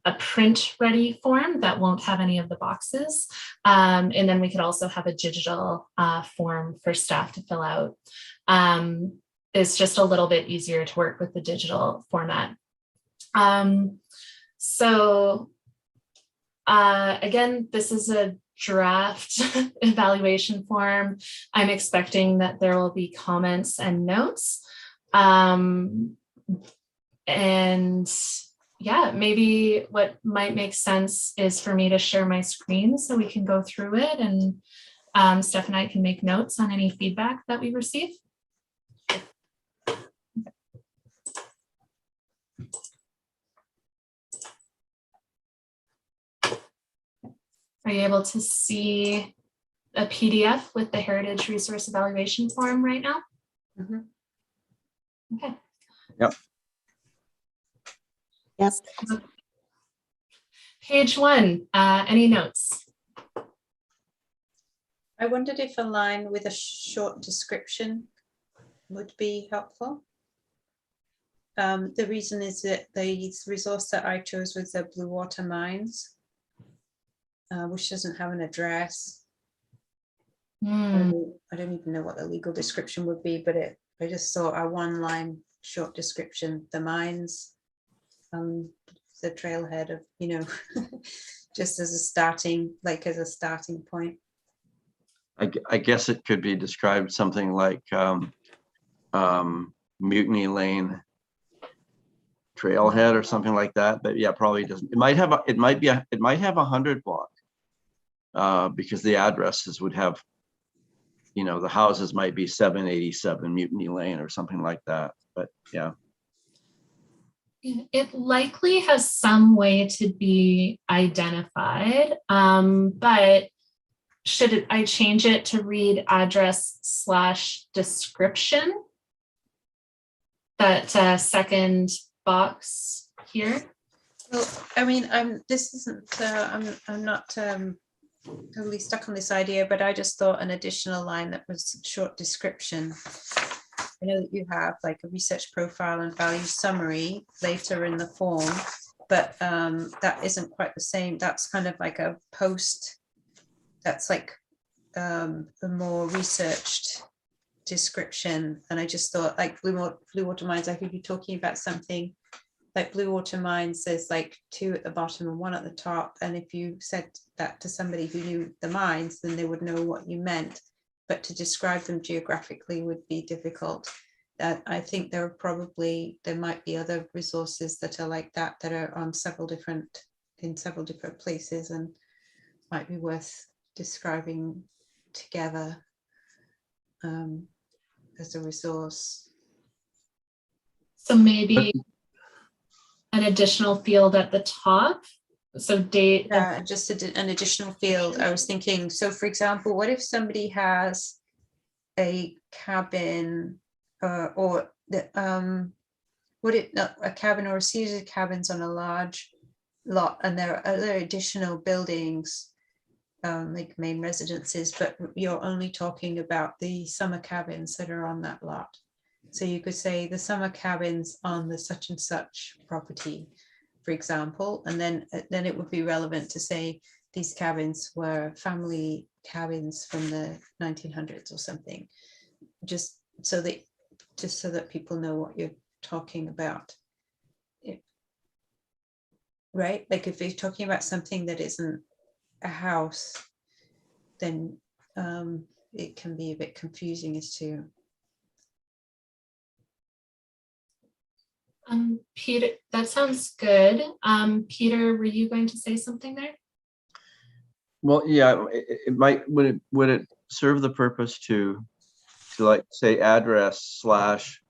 a print ready form that won't have any of the boxes. And then we could also have a digital form for staff to fill out. It's just a little bit easier to work with the digital format. Again, this is a draft evaluation form. I'm expecting that there will be comments and notes. And yeah, maybe what might make sense is for me to share my screen so we can go through it, and Steph and I can make notes on any feedback that we receive. Are you able to see a PDF with the Heritage Resource Evaluation form right now? Mm-hmm. Okay. Yep. Yes. Page 1, any notes? I wondered if a line with a short description would be helpful. The reason is that the resource that I chose was the Blue Water Mines, which doesn't have an address. I don't even know what the legal description would be, but I just saw a one-line short description, the mines, the trailhead of, just as a starting, as a starting point. I guess it could be described something like Mutiny Lane trailhead or something like that. But yeah, probably doesn't. It might have a 100 block because the addresses would have, the houses might be 787 Mutiny Lane or something like that. But yeah. It likely has some way to be identified, but should I change it to read address/description? That second box here. Well, I mean, this isn't. I'm not totally stuck on this idea, but I just thought an additional line that was short description. I know that you have like a research profile and value summary later in the form, but that isn't quite the same. That's kind of like a post. That's like a more researched description. And I just thought like Blue Water Mines, I could be talking about something like Blue Water Mines. There's like 2 at the bottom and 1 at the top. And if you said that to somebody who knew the mines, then they would know what you meant. but to describe them geographically would be difficult. That I think there might be other resources that are like that are on several different places and might be worth describing together as a resource. So maybe an additional field at the top. So date. Just an additional field. I was thinking, so for example, what if somebody has a cabin a cabin or a series of cabins on a large lot, and there are other additional buildings like main residences, but you're only talking about the summer cabins that are on that lot. So you could say the summer cabins on the such and such property, for example, and then it would be relevant to say these cabins were family cabins from the 1900s or something, just so that people know what you're talking about. Right? Like if you're talking about something that isn't a house, then it can be a bit confusing as to. Peter, that sounds good. Peter, were you going to say something there? Well, yeah, it might, would it serve the purpose to like say address slash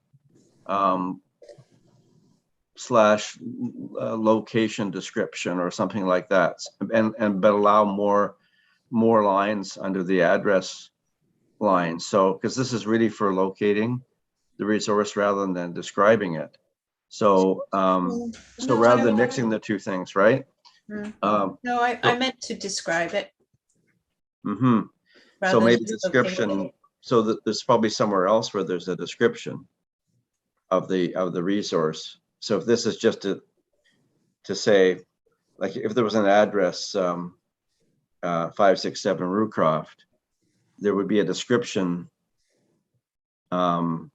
location description or something like that, but allow more lines under the address line. So because this is really for locating the resource rather than describing it. So rather than mixing the two things, right? No, I meant to describe it. Mm-hmm. So than maybe just description, locating. so that there's probably somewhere else where there's a description of the resource. So if this is just to say, like if there was an address 567 Rucroft, there would be a description of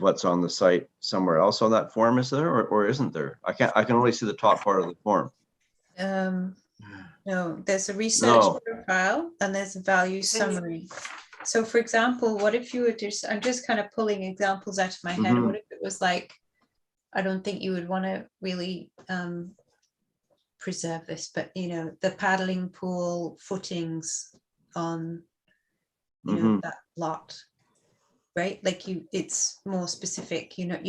what's on the site somewhere else on that form, is there, or isn't there? I can only see the top part of the form. No, there's a research profile and there's a value summary. So for example, what if you were I'm just kind of pulling examples out of my head. What if it was like, I don't think you would want to really preserve this, but the paddling pool footings on that lot, right? Like it's more specific. You're not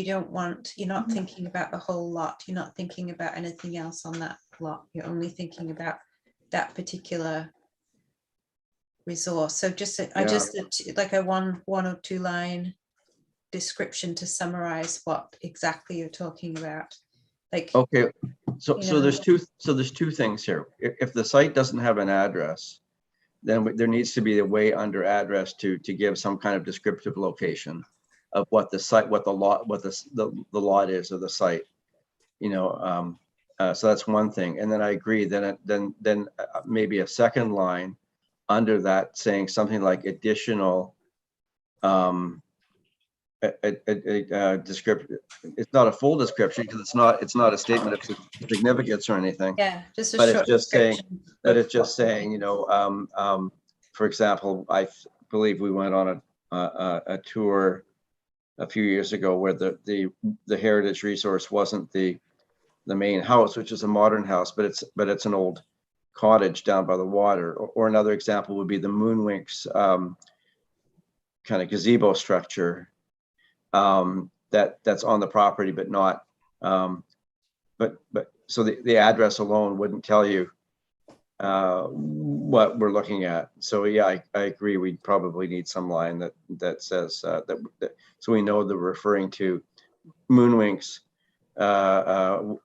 thinking about the whole lot. You're not thinking about anything else on that lot. You're only thinking about that particular resource. So I just like a one or two line description to summarize what exactly you're talking about. Like, okay, so there's two things here. If the site doesn't have an address, then there needs to be a way under address to give some kind of descriptive location of what the site, what the lot is of the site. So that's one thing. And then I agree. Then maybe a second line under that saying something like additional description. It's not a full description because it's not a statement of significance or anything. Yeah, just a but short it's just saying, description. For example, I believe we went on a tour a few years ago where the heritage resource wasn't the main house, which is a modern house, but it's an old cottage down by the water. Or another example would be the Moonwinks kind of gazebo structure that's on the property, but not. But so the address alone wouldn't tell you what we're looking at. So yeah, I agree. We probably need some line that says that so we know they're referring to Moonwinks,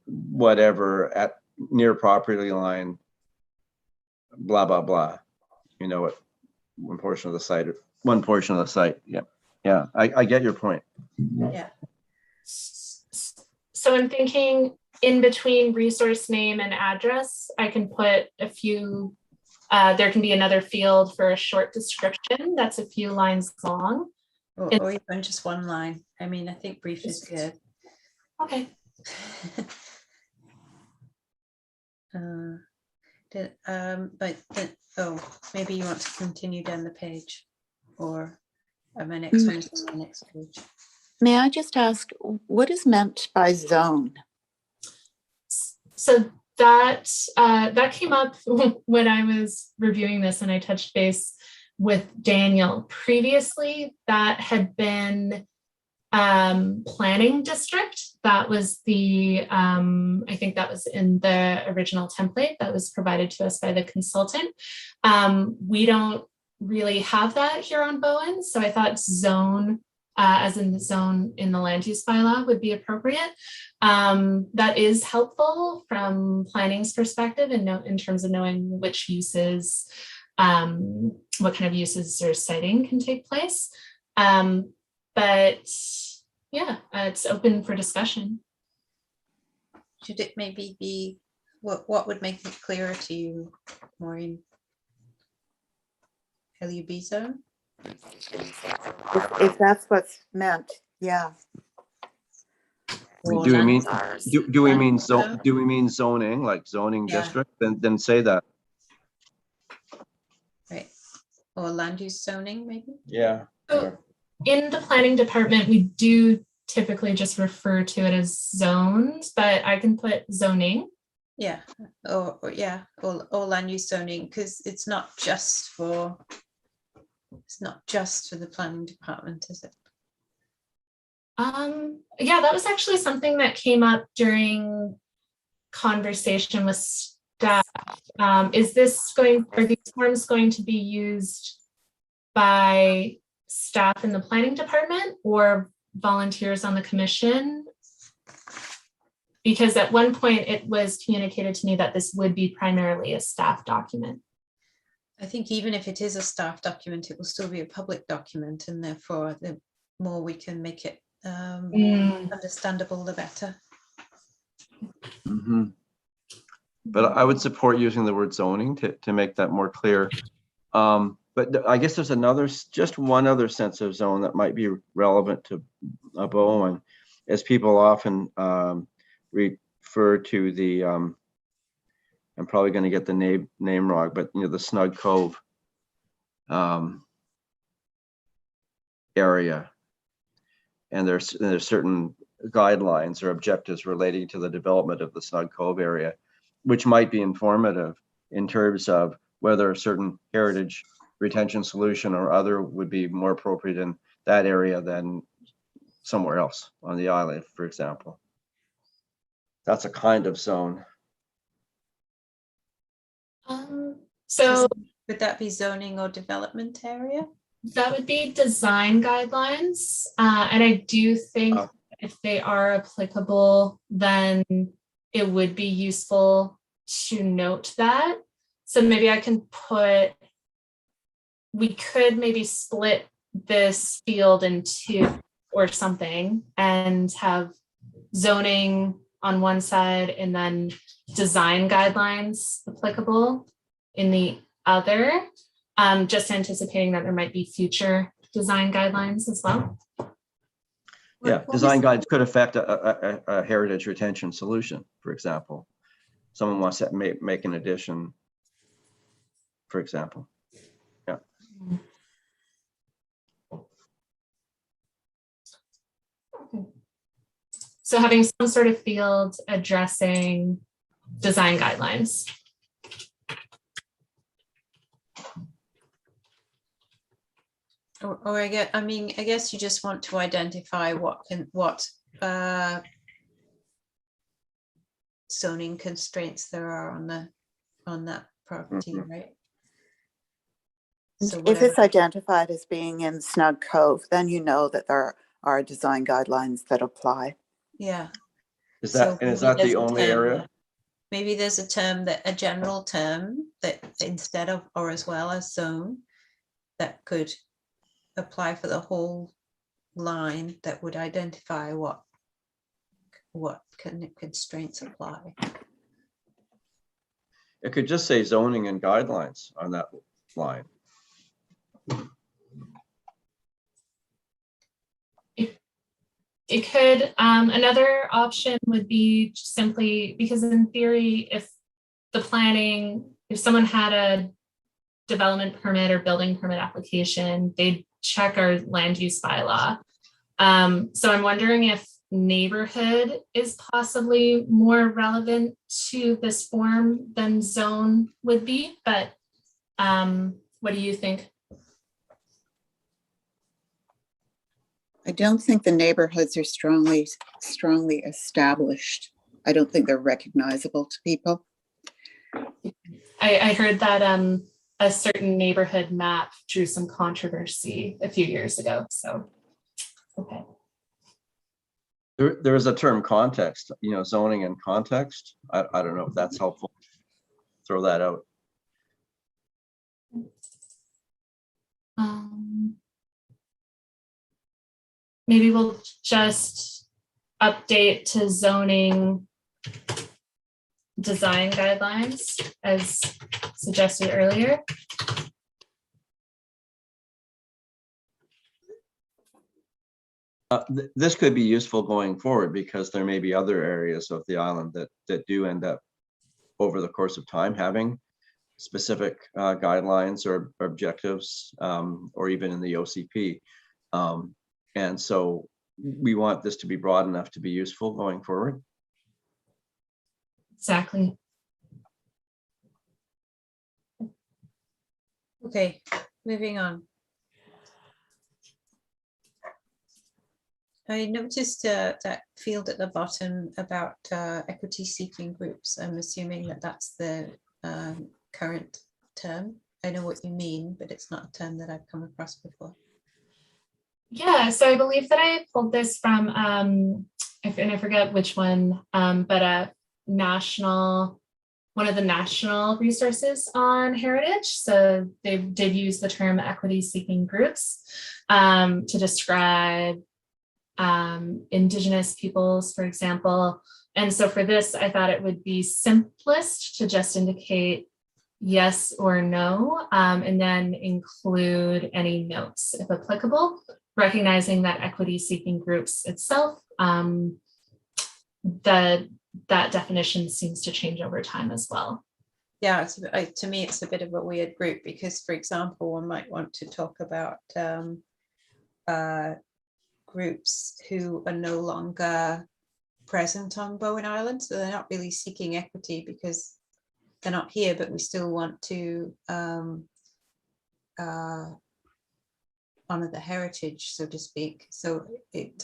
whatever at near property line, blah blah blah. What one portion of the site. Yeah. I get your point. Yeah. So I'm thinking in between resource name and address, I can put a few, there can be another field for a short description that's a few lines long. Or even just one line. I mean, I think brief is good. Okay. Maybe you want to continue down the page. or my next one is on the next page. May I just ask, what is meant by zone? So that came up when I was reviewing this, and I touched base with Daniel. Previously, that had been planning district. That was the, I think that was in the original template that was provided to us by the consultant. We don't really have that here on Bowen, so I thought zone, as in the zone in the land use bylaw, would be appropriate. That is helpful from planning's perspective and in terms of knowing which uses, what kind of uses or siting can take place. But yeah, it's open for discussion. Should it maybe be, what would make it clearer to you, Maureen? LUB zone? If that's what's meant, yeah. Or Do we land mean, use? do we Land mean use zone? zone, do we mean zoning, like zoning Yeah. district? Then say that. Right, or land use zoning, maybe? Yeah. So in the planning department, we do typically just refer to it as zones, but I can put zoning. Yeah, or yeah, or land use zoning, because it's not just for the planning department, is it? Yeah, that was actually something that came up during conversation with staff. Are these forms going to be used by staff in the planning department or volunteers on the commission? Because at one point it was communicated to me that this would be primarily a staff document. I think even if it is a staff document, it will still be a public document, and therefore the more we can make it understandable, the better. Mhm. But I would support using the word zoning to make that more clear. But I guess there's just one other sense of zone that might be relevant to Bowen, as people often refer to the, I'm probably going to get the name wrong, but the Snug Cove area. And there's certain guidelines or objectives relating to the development of the Snug Cove area, which might be informative in terms of whether a certain heritage retention solution or other would be more appropriate in that area than somewhere else on the island, for example. That's a kind of zone. So Would that be zoning or development area? that would be design guidelines. And I do think if they are applicable, then it would be useful to note that. So maybe I can we could maybe split this field in two or something and have zoning on one side and then design guidelines applicable in the other. Just anticipating that there might be future design guidelines as well. Yeah, design guides could affect a heritage retention solution, for example. Someone wants to make an addition, for example. Yeah. So having some sort of field addressing design guidelines. Or I guess you just want to identify what zoning constraints there are on that property, right? So If whatever. it's identified as being in Snug Cove, then you know that there are design guidelines that apply. Yeah. Is that So the maybe only area? Maybe there's a general term that instead of or as well as zone that could apply for the whole line that would identify what constraints apply. It could just say zoning and guidelines on that line. It could, another option would be simply because in theory, if someone had a development permit or building permit application, they'd check our land use bylaw. So I'm wondering if neighborhood is possibly more relevant to this form than zone would be, but what do you think? I don't think the neighborhoods are strongly established. I don't think they're recognizable to people. I heard that a certain neighborhood map drew some controversy a few years ago, so, okay. There is a term context, zoning and context. I don't know if that's helpful. Throw that out. Maybe we'll just update to zoning design guidelines as suggested earlier. This could be useful going forward because there may be other areas of the island that do end up over the course of time having specific guidelines or objectives, or even in the OCP. And so we want this to be broad enough to be useful going forward. Exactly. Okay, moving on. I noticed that field at the bottom about equity seeking groups. I'm assuming that that's the current term. I know what you mean, but it's not a term that I've come across before. Yeah, so I believe that I pulled this from, and I forget which one, but a national, one of the national resources on heritage. So they did use the term equity seeking groups to describe Indigenous peoples, for example. And so for this, I thought it would be simplest to just indicate yes or no, and then include any notes if applicable, recognizing that equity seeking groups itself, that definition seems to change over time as well. Yeah, to me, it's a bit of a weird group because, for example, one might want to talk about groups who are no longer present on Bowen Island. So they're not really seeking equity because they're not here, but we still want to honor the heritage, so to speak. So it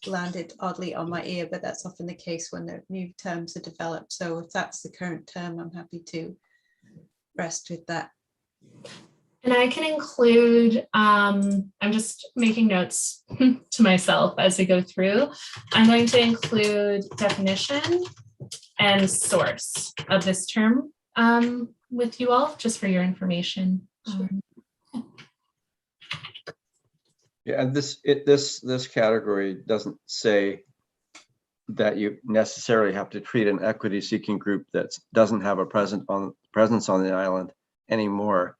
landed oddly on my ear, but that's often the case when the new terms are developed. So if that's the current term, I'm happy to rest with that. And I can include, I'm just making notes to myself as we go through. I'm going to include definition and source of this term with you all, just for your information. Yeah, and this category doesn't say that you necessarily have to treat an equity seeking group that doesn't have a presence on the island anymore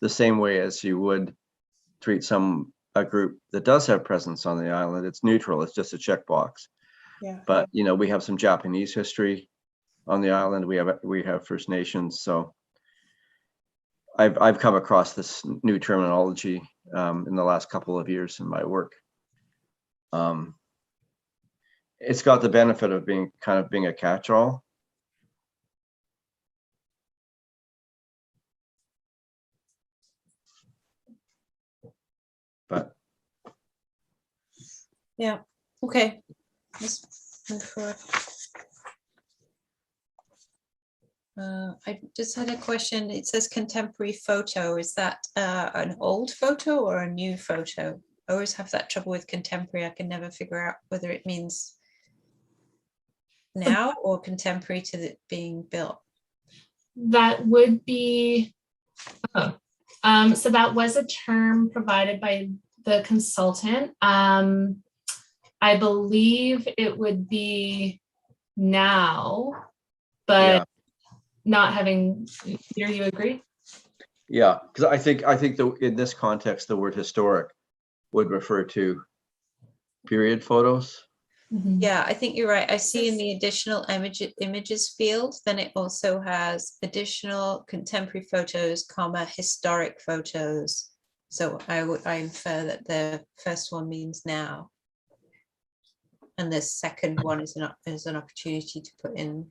the same way as you would treat a group that does have presence on the island. It's neutral, it's just a checkbox. Yeah. But we have some Japanese history on the island. We have First Nations, so I've come across this new terminology in the last couple of years in my work. It's got the benefit of being a catch-all. But yeah, okay, let's move forward. I just had a question. It says contemporary photo. Is that an old photo or a new photo? I always have that trouble with contemporary. I can never figure out whether it means now or contemporary to it being built. That would be, so that was a term provided by the consultant. I believe it would be now, but yeah. Not having, here you agree? Yeah, because I think in this context, the word historic would refer to period photos. Mm-hmm. Yeah, I think you're right. I see in the additional images field, then it also has additional contemporary photos, comma, historic photos. So I infer that the first one means now. And the second one is an opportunity to put in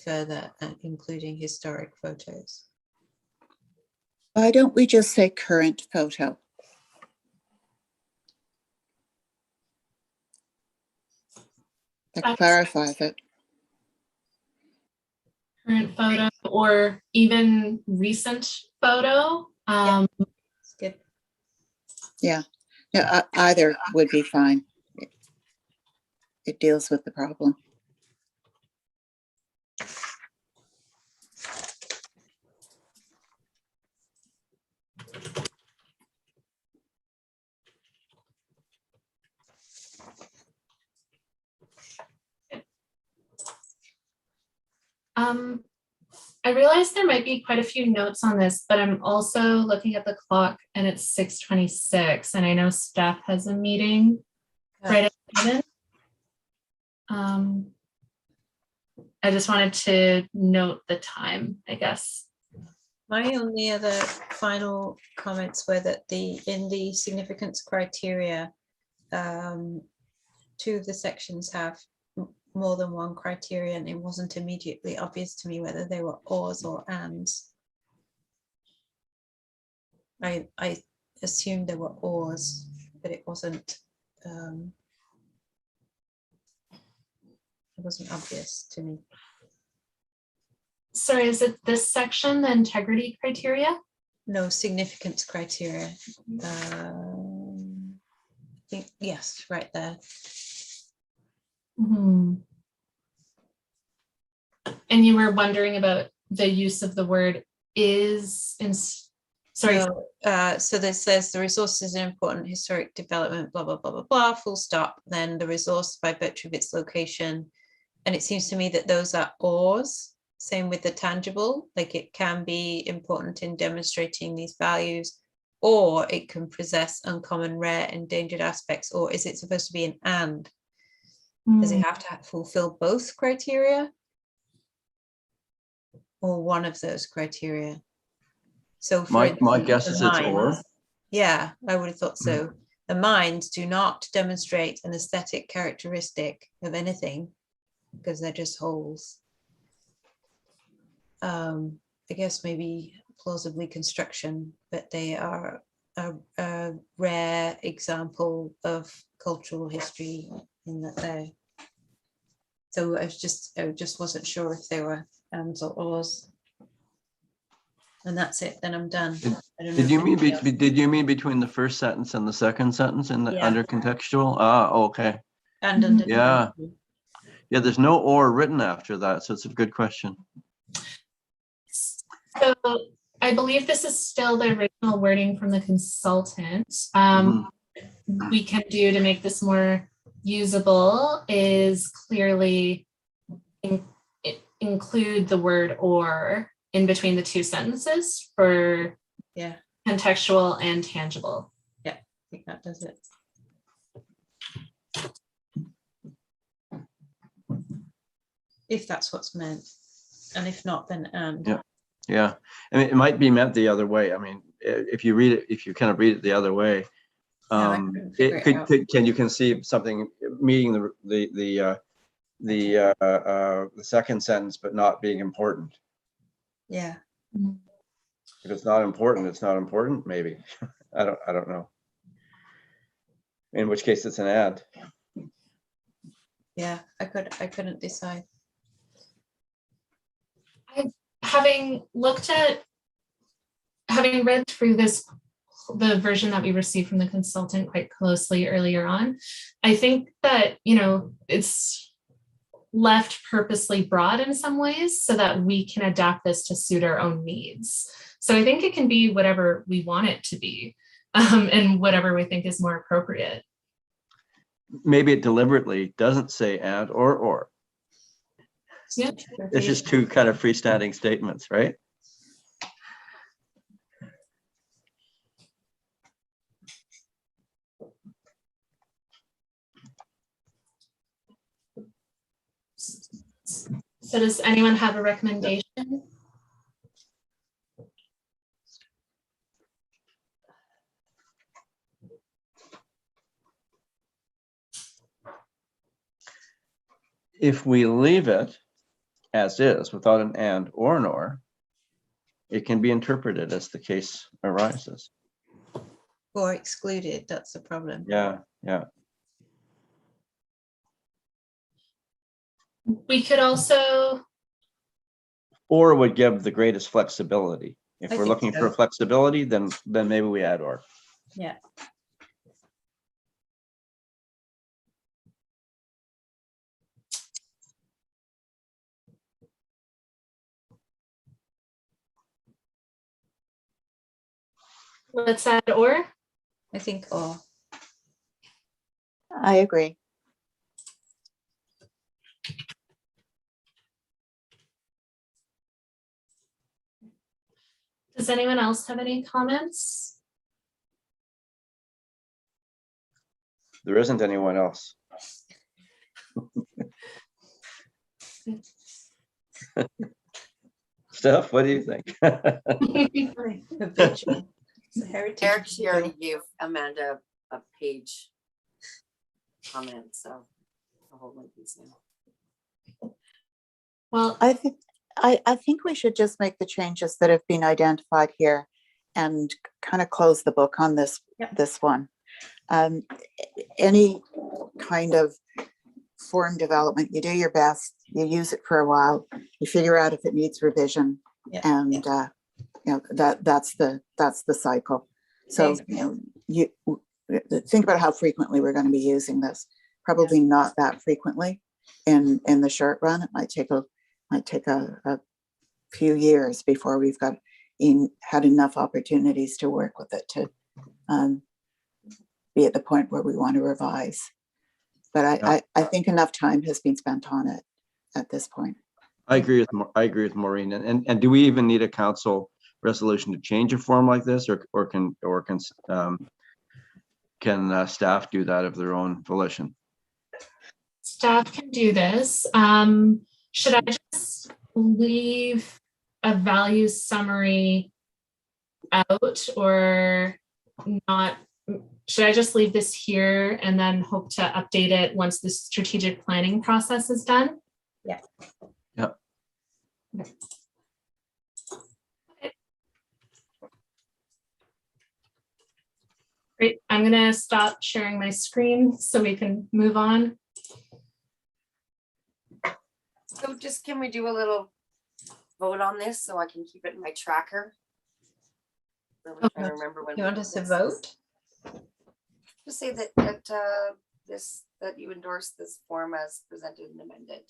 further, including historic photos. Why don't we just say current photo? That clarifies it. Current photo or even recent photo. It's good. Yeah, no, either would be fine. It deals with the problem. I realize there might be quite a few notes on this, but I'm also looking at the clock and it's 6:26, and I know staff has a meeting right at 7. I just wanted to note the time, I guess. My only other final comments were that in the significance criteria, 2 of the sections have more than one criteria, and it wasn't immediately obvious to me whether they were ors or ands. I assumed they were ors, but it wasn't obvious to me. Sorry, is it this section, the integrity criteria? No, significance criteria. Yes, right there. And you were wondering about the use of the word is in, sorry. No, so this says the resource is an important historic development, blah, blah, blah, blah, blah, full stop. Then the resource by virtue of its location. And it seems to me that those are ors. Same with the tangible, like it can be important in demonstrating these values, or it can possess uncommon, rare, endangered aspects, or is it supposed to be an and? Does it have to fulfill both criteria? Or one of those criteria? So for My instance, guess the is it's or. mines, yeah, I would have thought so. The mines do not demonstrate an aesthetic characteristic of anything because they're just holes. I guess maybe plausibly construction, but they are a rare example of cultural history in that they're. So I just wasn't sure if they were ands or ors. And that's it, then I'm done. I don't know Did you if mean anybody else- did you mean between the first sentence and the second sentence in the Yeah. under contextual? Ah, okay. And under Yeah. Yeah, there's no or written after that, so it's a good question. So I believe this is still the original wording from the consultant. We can do to make this more usable is clearly include the word or in between the 2 sentences for contextual and tangible. Yeah, I think that does it. If that's what's meant, and if not, then and. Yeah, I mean, it might be meant the other way. I mean, if you read it, if you kind of read it the other way, can you conceive something meeting the second sentence but not being important? Yeah. If it's not important, it's not important. Maybe I don't know. In which case, it's an and. Yeah, I couldn't decide. Having read through the version that we received from the consultant quite closely earlier on, I think that, it's left purposely broad in some ways so that we can adapt this to suit our own needs. So I think it can be whatever we want it to be, and whatever we think is more appropriate. Maybe it deliberately doesn't say and or. Yeah. It's just 2 kind of freestanding statements, right? So does anyone have a recommendation? if we leave it as is without an and or an or, it can be interpreted as the case arises. Or excluded, that's the problem. Yeah, yeah. We could also, Or would give the greatest flexibility. If I we're think looking so. for flexibility, then maybe we add or. Yeah. let's add or. I think or. I agree. Does anyone else have any comments? There isn't anyone else. Steph, what do you think? Habitual. It's a heritage. Eric, she already gave Amanda a page comment, so I'll hold my peace now. Well, I think we should just make the changes that have been identified here and kind of close the book on this, Yep. this one. Any kind of form development, you do your best, you use it for a while, you figure out if it needs revision, Yeah. and you know, that's the cycle. So, Okay. you know, you think about how frequently we're going to be using this. Probably not that frequently in the short run. It might take a few years before we've had enough opportunities to work with it to be at the point where we want to revise. But I think enough time has been spent on it at this point. I agree with Maureen. And do we even need a council resolution to change a form like this, or can staff do that of their own volition? staff can do this. Should I just leave a value summary out or not? Should I just leave this here and then hope to update it once the strategic planning process is done? Yeah. Yeah. Okay. Great. I'm going to stop sharing my screen so we can move on. So just, can we do a little vote on this so I can keep it in my tracker? Really trying to remember when. You want us to vote? Just say that that you endorse this form as presented and amended.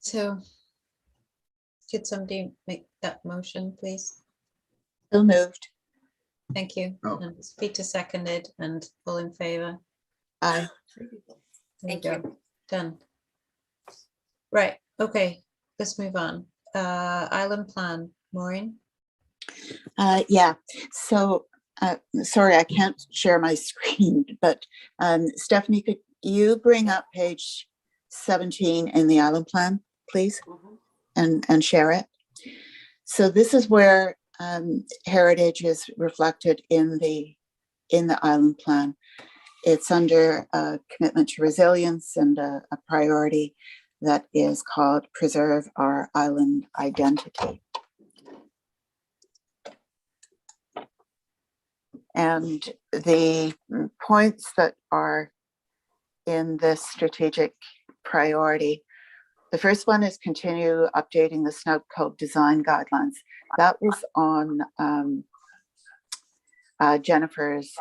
So could somebody make that motion, please? So moved. Thank you. Oh. And Peter seconded, and all in favor? Aye. There Thank go. you. Done. Right, okay, let's move on. Island plan, Maureen? Yeah, so sorry, I can't share my screen, but Stephanie, could you bring up page 17 in the island plan, please, and share it? So this is where heritage is reflected in the island plan. It's under a commitment to resilience and a priority that is called Preserve Our Island Identity. And the points that are in this strategic priority, the first one is continue updating the Snout Cove design guidelines. That was on Jennifer's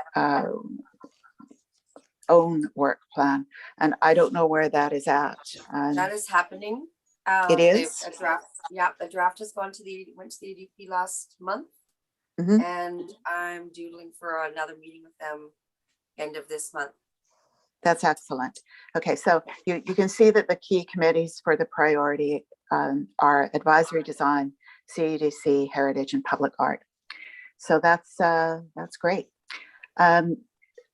own work plan, and I don't know where that is at. That is happening. It is? A draft, yeah, the draft has went to the ADP last month. Mhm. And I'm doodling for another meeting with them end of this month. That's excellent. Okay, so you can see that the key committees for the priority are advisory design, CEDC, heritage, and public art. So that's great.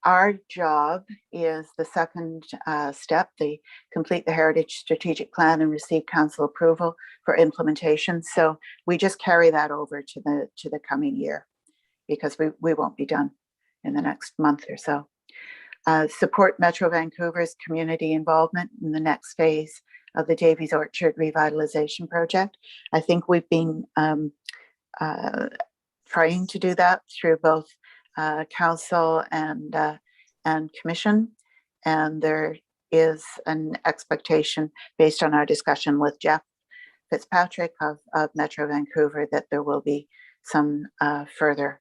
Our job is the second step, the complete the heritage strategic plan and receive council approval for implementation. So we just carry that over to the coming year, because we won't be done in the next month or so. Support Metro Vancouver's community involvement in the next phase of the Davies Orchard Revitalization Project. I think we've been trying to do that through both council and commission, and there is an expectation based on our discussion with Jeff Fitzpatrick of Metro Vancouver that there will be some further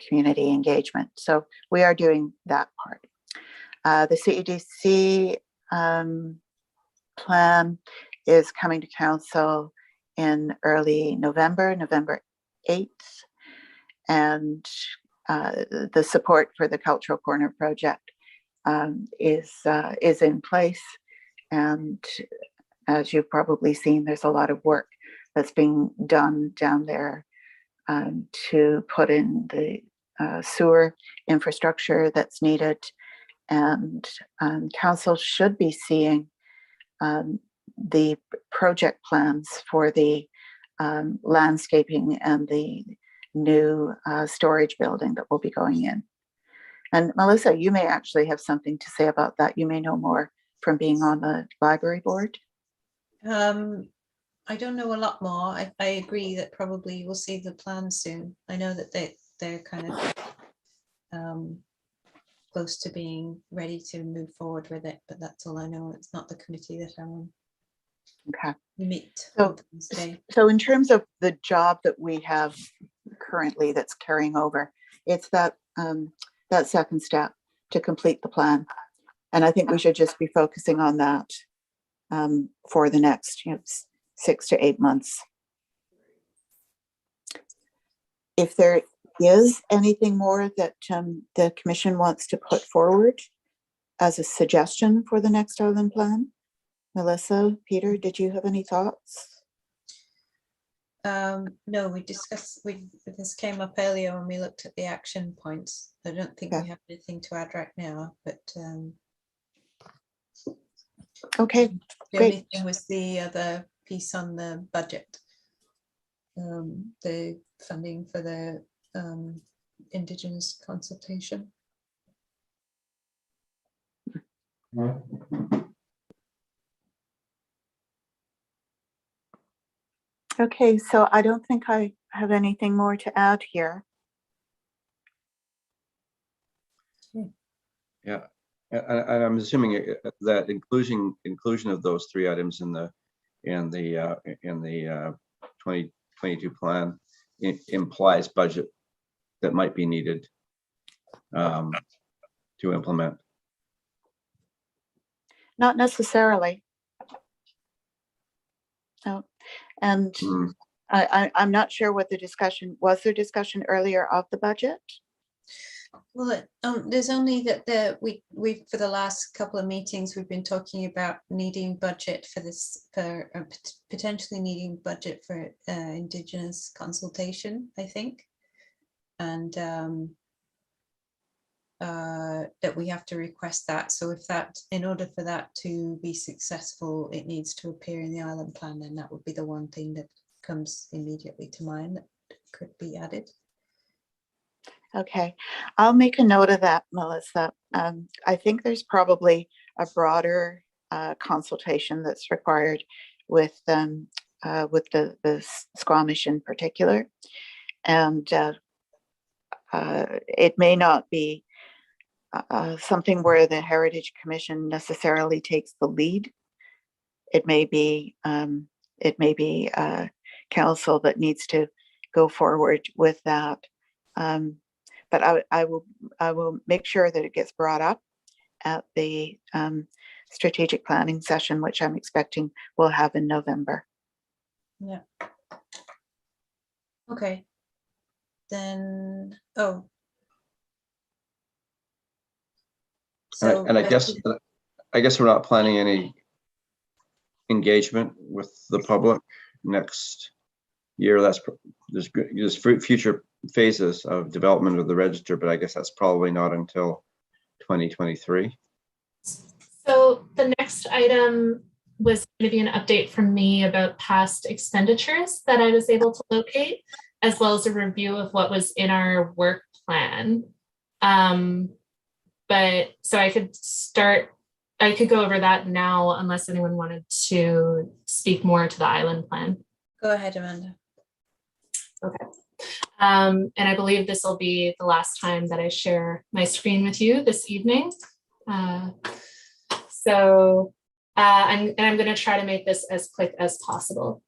community engagement. So we are doing that part. The CEDC plan is coming to council in early November, November 8th. And the support for the Cultural Corner project is in place. And as you've probably seen, there's a lot of work that's being done down there to put in the sewer infrastructure that's needed. And council should be seeing the project plans for the landscaping and the new storage building that will be going in. And Melissa, you may actually have something to say about that. You may know more from being on the library board. I don't know a lot more. I agree that probably we'll see the plan soon. I know that they're kind of close to being ready to move forward with it, but that's all I know. It's not the committee that I'm on. Okay. We meet So, on Wednesday. so in terms of the job that we have currently that's carrying over, it's that that second step to complete the plan. And I think we should just be focusing on that for the next 6 to 8 months. If there is anything more that the commission wants to put forward as a suggestion for the next island plan, Melissa, Peter, did you have any thoughts? No, this came up earlier when we looked at the action points. I don't think we have anything to add right now, but okay, the great. only thing was the other piece on the budget, the funding for the Indigenous consultation. Okay, so I don't think I have anything more to add here. Yeah, and I'm assuming that inclusion of those 3 items in the 2022 plan implies budget that might be needed to implement. Not necessarily. No, and I'm not sure what the discussion was. There discussion earlier of the budget? Well, there's only that we for the last couple of meetings we've been talking about needing budget for this, for potentially needing budget for Indigenous consultation, I think, and that we have to request that. So if that, in order for that to be successful, it needs to appear in the island plan, then that would be the one thing that comes immediately to mind that could be added. Okay, I'll make a note of that, Melissa. I think there's probably a broader consultation that's required with the Squamish in particular, and it may not be something where the Heritage Commission necessarily takes the lead. It may be council that needs to go forward with that. But I will make sure that it gets brought up at the strategic planning session, which I'm expecting we'll have in November. Yeah. Okay. Then, oh. So, and I guess we're not planning any engagement with the public next year. There's future phases of development of the register, but I guess that's probably not until 2023. So the next item was going to be an update from me about past expenditures that I was able to locate, as well as a review of what was in our work plan. But so I could start I could go over that now unless anyone wanted to speak more to the island plan. Go ahead, Amanda. Okay. And I believe this will be the last time that I share my screen with you this evening. I'm going to try to make this as quick as possible.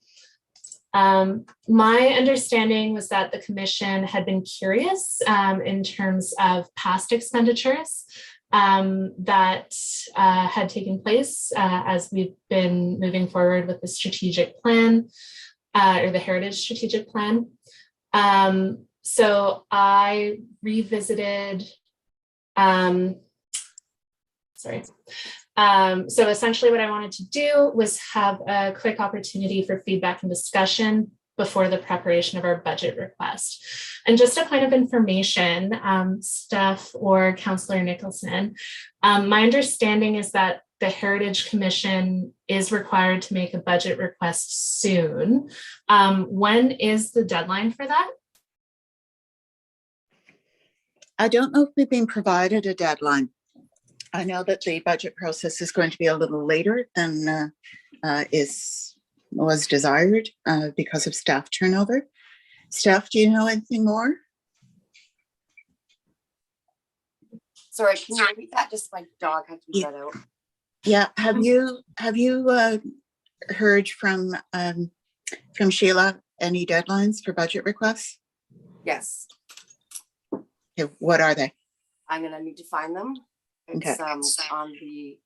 My understanding was that the commission had been curious in terms of past expenditures that had taken place as we've been moving forward with the strategic plan or the heritage strategic plan. So I revisited, so essentially what I wanted to do was have a quick opportunity for feedback and discussion before the preparation of our budget request. And just a point of information, Steph or Councillor Nicholson, my understanding is that the Heritage Commission is required to make a budget request soon. When is the deadline for that? I don't know if we've been provided a deadline. I know that the budget process is going to be a little later than was desired because of staff turnover. Steph, do you know anything more? Sorry, can you repeat that? Just my dog had to be let out. Yeah, have you heard from Sheila any deadlines for budget requests? Yes, Okay, what are they? I'm gonna need to find them. It's Okay. on the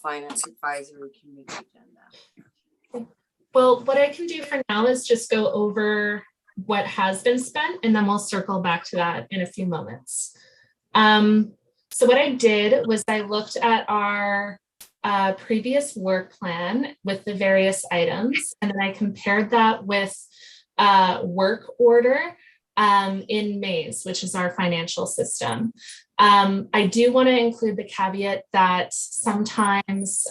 Finance Advisory Committee agenda. Well, what I can do for now is just go over what has been spent, and then we'll circle back to that in a few moments. So what I did was I looked at our previous work plan with the various items, and then I compared that with work order in Maze, which is our financial system. I do want to include the caveat that sometimes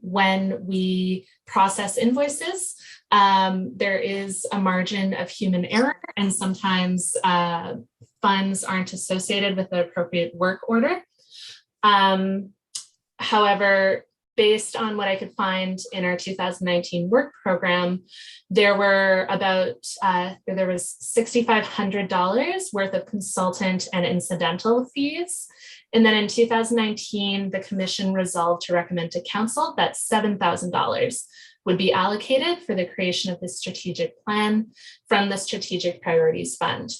when we process invoices, there is a margin of human error, and sometimes funds aren't associated with the appropriate work order. However, based on what I could find in our 2019 work program, there were about, there was $6,500 worth of consultant and incidental fees. And then in 2019, the commission resolved to recommend to council that $7,000 would be allocated for the creation of the strategic plan from the Strategic Priorities Fund.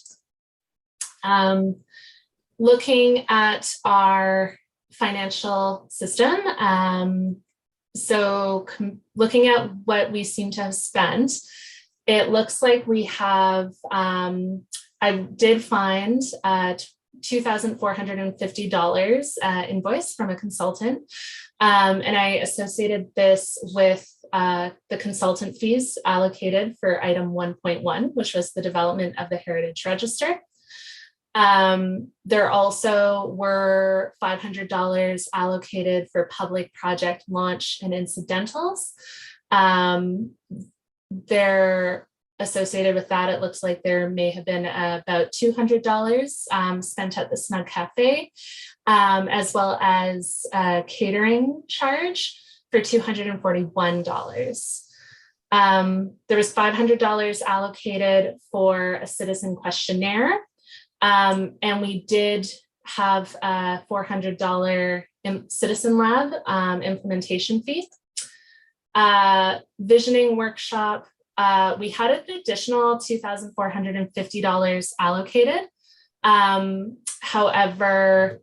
Looking at our financial system, looking at what we seem to have spent, it looks like we have, I did find $2,450 invoice from a consultant, and I associated this with the consultant fees allocated for item 1.1, which was the development of the Heritage Register. There also were $500 allocated for public project launch and incidentals. They're associated with that. It looks like there may have been about $200 spent at the Snug Cafe, as well as a catering charge for $241. There was $500 allocated for a citizen questionnaire. And we did have a $400 Citizen Lab implementation fee. Visioning workshop, we had an additional $2,450 allocated. However,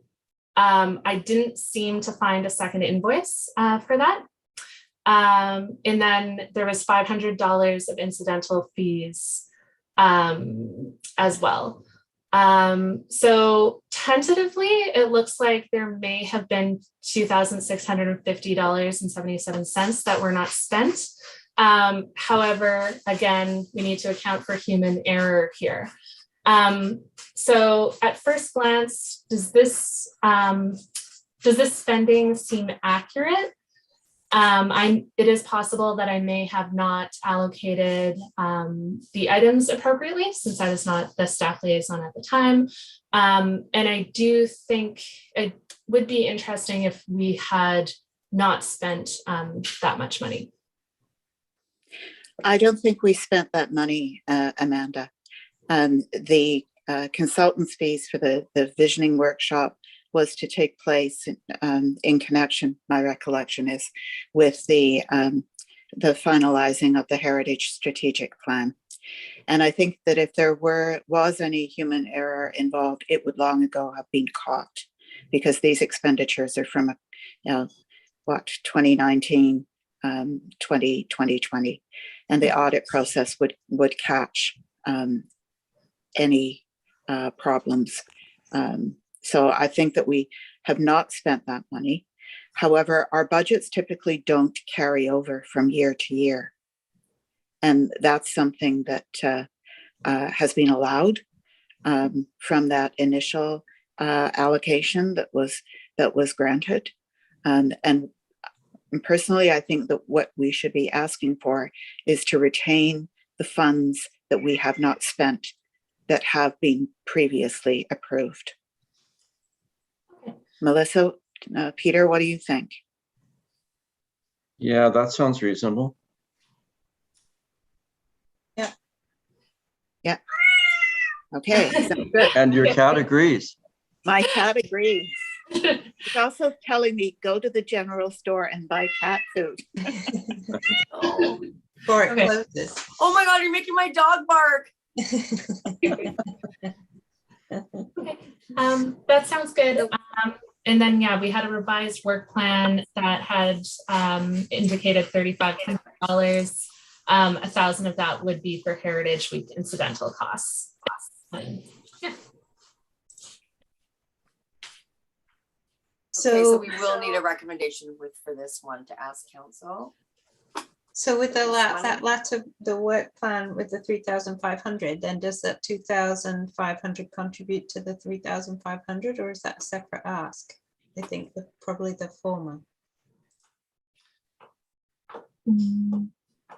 I didn't seem to find a second invoice for that. And then there was $500 of incidental fees as well. So tentatively, it looks like there may have been $2,650.77 that were not spent. However, again, we need to account for human error here. So at first glance, does this spending seem accurate? It is possible that I may have not allocated the items appropriately since I was not the staff liaison at the time. And I do think it would be interesting if we had not spent that much money. I don't think we spent that money, Amanda. The consultants' fees for the visioning workshop was to take place in connection, my recollection is, with the finalizing of the Heritage Strategic Plan. And I think that if there was any human error involved, it would long ago have been caught, because these expenditures are from, 2019, 2020, and the audit process would catch any problems. So I think that we have not spent that money. However, our budgets typically don't carry over from year to year. And that's something that has been allowed from that initial allocation that was granted. And personally, I think that what we should be asking for is to retain the funds that we have not spent that have been previously approved. Okay. Melissa, Peter, what do you think? Yeah, that sounds reasonable. Yeah. Okay. Sounds good. And your cat agrees. My cat agrees. He's also telling me go to the general store and buy cat food. Oh, Before it Okay. closes. oh my God, you're making my dog bark. Okay, that sounds good. And then, yeah, we had a revised work plan that had indicated $3,500. $1,000 of that would be for Heritage Week incidental costs. Yeah. Okay, so So, we will need a recommendation for this one to ask council. so with the Money? that latter, the work plan with the 3,500, then does that 2,500 contribute to the 3,500, or is that a separate ask? I think probably the former.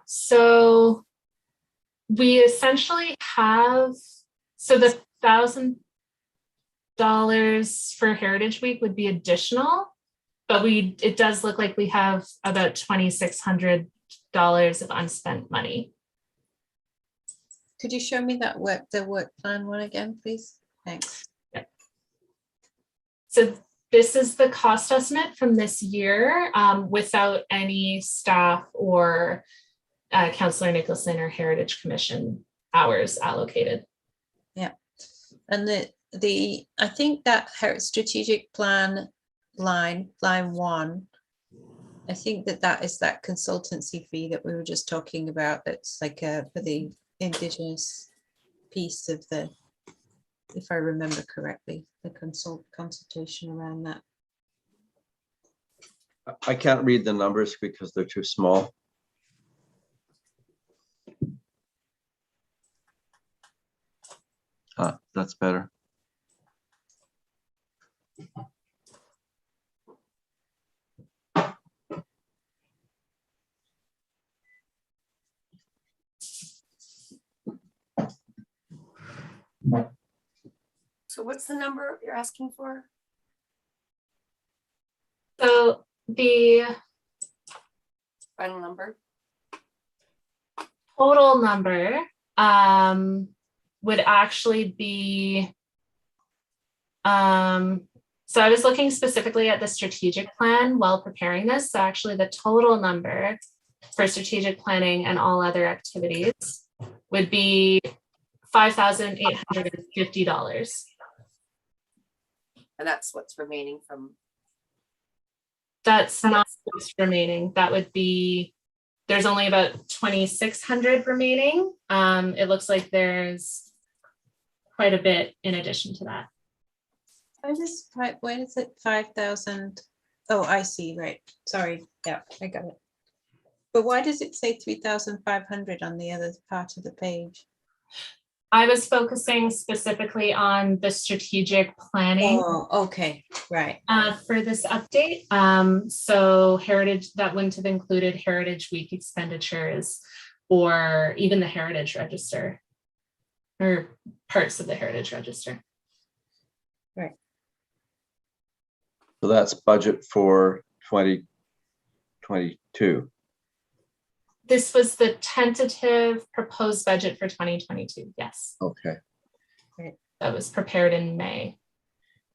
So we essentially have, so the $1,000 for Heritage Week would be additional, but it does look like we have about $2,600 of unspent money. Could you show me that the work plan one again, please? Thanks. So this is the cost estimate from this year without any staff or Councillor Nicholson or Heritage Commission hours allocated. Yeah, and I think that strategic plan line 1, I think that is that consultancy fee that we were just talking about. That's like for the Indigenous piece of the, if I remember correctly, the consultation around that. I can't read the numbers because they're too small. That's better. So what's the number you're asking for? So the Final number? total number would actually be, so I was looking specifically at the strategic plan while preparing this. So actually the total number for strategic planning and all other activities would be $5,850. And that's what's remaining from, That's not what's remaining. That would be, there's only about 2,600 remaining. It looks like there's quite a bit in addition to that. Where is it 5,000? Oh, I see, right. Sorry, yeah, I got it. But why does it say 3,500 on the other part of the page? I was focusing specifically on the strategic planning Oh, okay, right. for this update. So Heritage, that wouldn't have included Heritage Week expenditures or even the Heritage Register or parts of the Heritage Register. Right. So that's budget for 20 2022. This was the tentative proposed budget for 2022. Yes, Okay. that was prepared in May.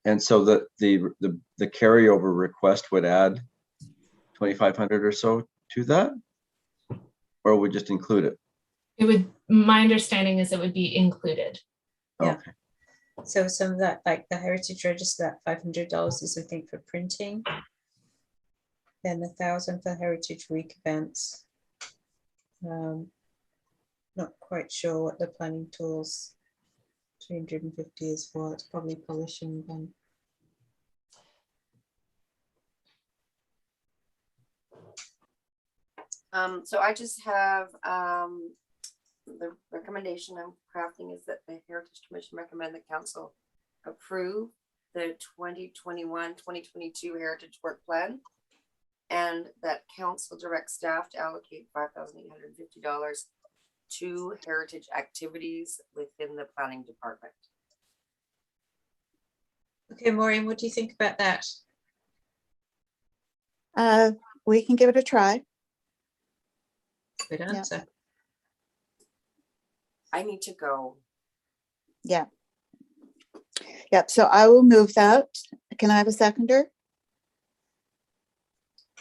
And so the carryover request would add 2,500 or so to that? Or would just include it? It would, my understanding is it would be included. Yeah. Okay. So some of that, like the Heritage Register, that $500 is, I think, for printing. Then 1,000 for Heritage Week events. Not quite sure what the planning tools. 350 is for. It's probably polishing then. So I just have the recommendation I'm crafting is that the Heritage Commission recommend that council approve the 2021-2022 Heritage Work Plan, and that council direct staff to allocate $5,850 to heritage activities within the planning department. Okay, Maureen, what do you think about that? We can give it a try. Good answer. I need to go. Yeah. Yep. So I will move that. Can I have a seconder?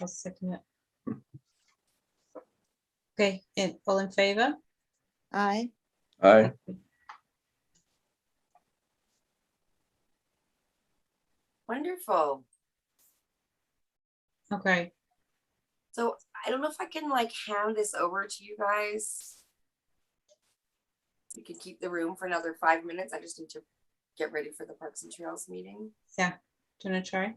I'll second it. Okay, all in favor? Aye. Aye. Wonderful. Okay. So I don't know if I can like hand this over to you guys. You can keep the room for another 5 minutes. I just need to get ready for the Parks and Trails meeting. Yeah. Do you want to try?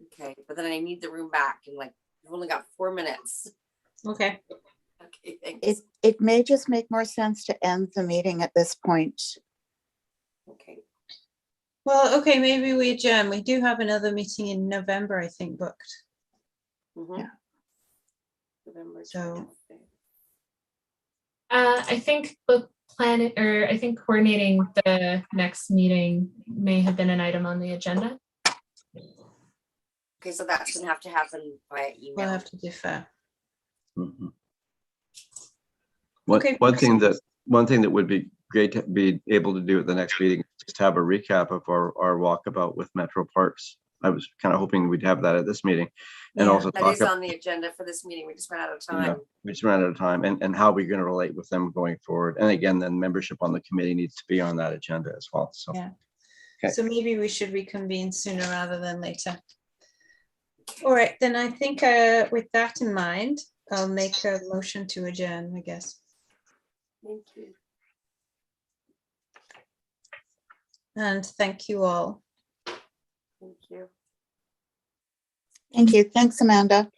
Okay, but then I need the room back and like we've only got 4 minutes. Okay. Okay, thanks. It may just make more sense to end the meeting at this point. Okay. Well, okay, maybe we adjourn. We do have another meeting in November, I think, booked. Mhm. Yeah. November So- 25th. I think the plan, or I think coordinating the next meeting may have been an item on the agenda. Okay, so that's gonna have to happen by email. We'll have to defer. Mhm. Okay. One thing that would be great to be able to do at the next meeting, is just have a recap of our walkabout with Metro Parks. I was kind of hoping we'd have that at this meeting, and Yeah, also That talk is about, on the agenda for this meeting. We just ran out of Yeah. time. we just ran out of time, and how we're going to relate with them going forward. And again, then membership on the committee needs to be on that agenda as well. So Yeah. Okay. So maybe we should reconvene sooner rather than later. All right, then I think with that in mind, I'll make a motion to adjourn, I guess. Thank you. And thank you all. Thank you. Thank you. Thanks, Amanda.